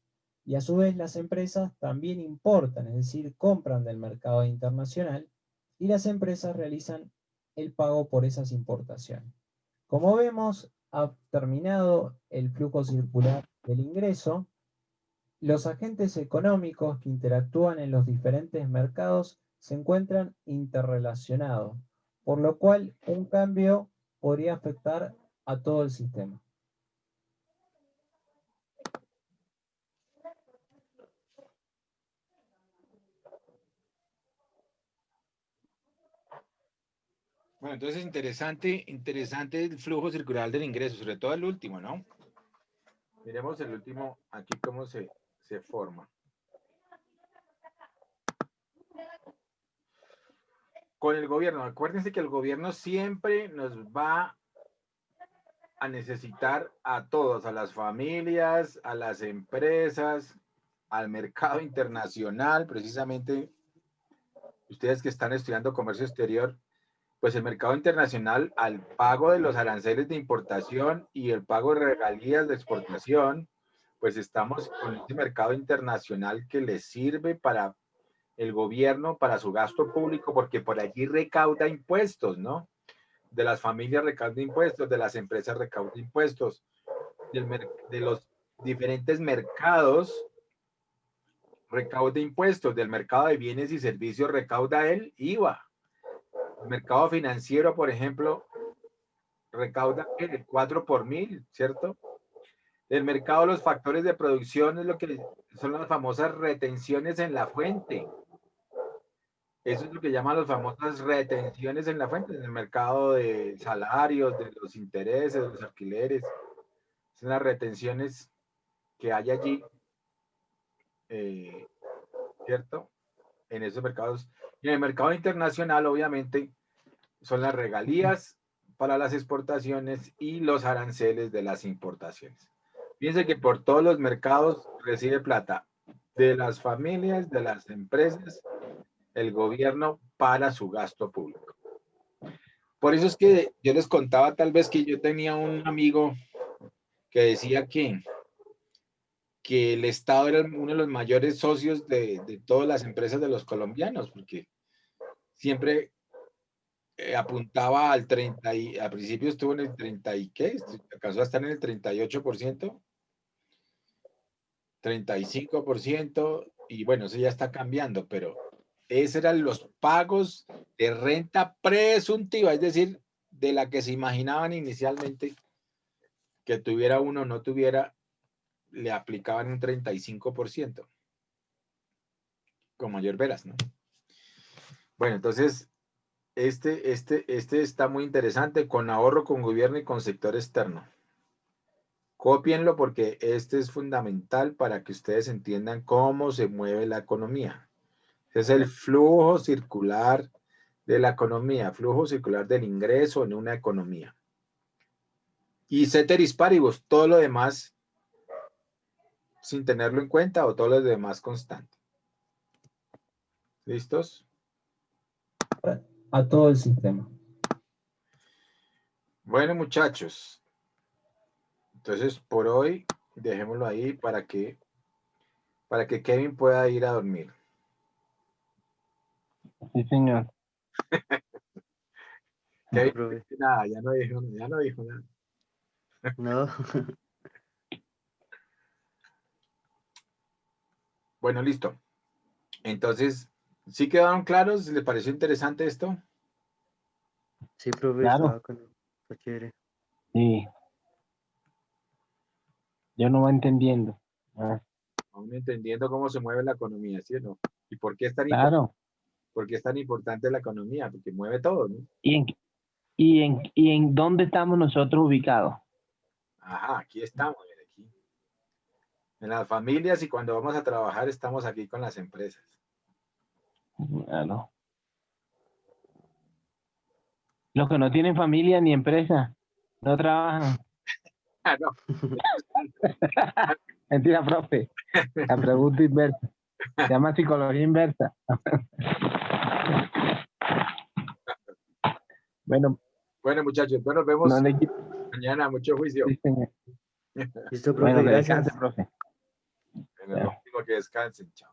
[SPEAKER 7] Y a su vez las empresas también importan, es decir, compran del mercado internacional y las empresas realizan el pago por esas importaciones. Como vemos, ha terminado el flujo circular del ingreso. Los agentes económicos que interactúan en los diferentes mercados se encuentran interrelacionados, por lo cual un cambio podría afectar a todo el sistema.
[SPEAKER 1] Bueno, entonces interesante el flujo circular del ingreso, sobre todo el último, ¿no? Miremos el último, aquí cómo se forma. Con el gobierno, acuérdense que el gobierno siempre nos va a necesitar a todos, a las familias, a las empresas, al mercado internacional, precisamente ustedes que están estudiando comercio exterior, pues el mercado internacional, al pago de los aranceles de importación y el pago de regalías de exportación, pues estamos con este mercado internacional que le sirve para el gobierno, para su gasto público, porque por allí recauda impuestos, ¿no? De las familias recauda impuestos, de las empresas recauda impuestos, de los diferentes mercados recauda impuestos, del mercado de bienes y servicios recauda el IVA. El mercado financiero, por ejemplo, recauda el 4 por mil, ¿cierto? Del mercado, los factores de producción es lo que son las famosas retenciones en la fuente. Eso es lo que llaman las famosas retenciones en la fuente, en el mercado de salarios, de los intereses, de los alquileres. Son las retenciones que hay allí, ¿cierto? En esos mercados. Y en el mercado internacional, obviamente, son las regalías para las exportaciones y los aranceles de las importaciones. Piense que por todos los mercados recibe plata de las familias, de las empresas, el gobierno para su gasto público. Por eso es que yo les contaba tal vez que yo tenía un amigo que decía que el Estado era uno de los mayores socios de todas las empresas de los colombianos, porque siempre apuntaba al 30 y al principio estuvo en el 30 y qué, alcanzó a estar en el 38%, 35%, y bueno, eso ya está cambiando, pero esos eran los pagos de renta presuntiva, es decir, de la que se imaginaban inicialmente que tuviera uno o no tuviera, le aplicaban un 35%, con mayor veras, ¿no? Bueno, entonces, este está muy interesante, con ahorro, con gobierno y con sector externo. Cópienlo porque este es fundamental para que ustedes entiendan cómo se mueve la economía. Es el flujo circular de la economía, flujo circular del ingreso en una economía. Y ceteris paribus, todo lo demás sin tenerlo en cuenta o todo lo demás constante. ¿Listos?
[SPEAKER 7] A todo el sistema.
[SPEAKER 1] Bueno, muchachos. Entonces, por hoy, dejémoslo ahí para que Kevin pueda ir a dormir.
[SPEAKER 2] Sí, señor.
[SPEAKER 1] Kevin,
[SPEAKER 4] profe.
[SPEAKER 1] nada, ya no dijo nada.
[SPEAKER 4] No.
[SPEAKER 1] Bueno, listo. Entonces, ¿sí quedaron claros? ¿Les pareció interesante esto?
[SPEAKER 4] Sí, profe,
[SPEAKER 2] Claro.
[SPEAKER 4] estaba con... Está chévere.
[SPEAKER 2] Sí. Yo no voy entendiendo. Ah,
[SPEAKER 1] Aún entendiendo cómo se mueve la economía, ¿sí o no? ¿Y por qué es tan
[SPEAKER 2] claro.
[SPEAKER 1] importante la economía? Porque mueve todo, ¿no?
[SPEAKER 2] ¿Y en dónde estamos nosotros ubicados?
[SPEAKER 1] Ajá, aquí estamos, mire, aquí. En las familias y cuando vamos a trabajar estamos aquí con las empresas.
[SPEAKER 2] Claro. Los que no tienen familia ni empresa, no trabajan.
[SPEAKER 1] Ah, no.
[SPEAKER 2] Mentira, profe. La pregunta inversa. Se llama psicología inversa. Bueno,
[SPEAKER 1] Bueno, muchachos, pues nos vemos
[SPEAKER 2] no le quito.
[SPEAKER 1] mañana. Mucho juicio.
[SPEAKER 2] Sí, señor.
[SPEAKER 4] Listo, profe,
[SPEAKER 2] Bueno, que
[SPEAKER 4] gracias.
[SPEAKER 2] descanse, profe.
[SPEAKER 1] Bueno, lo último que descansen. Chao.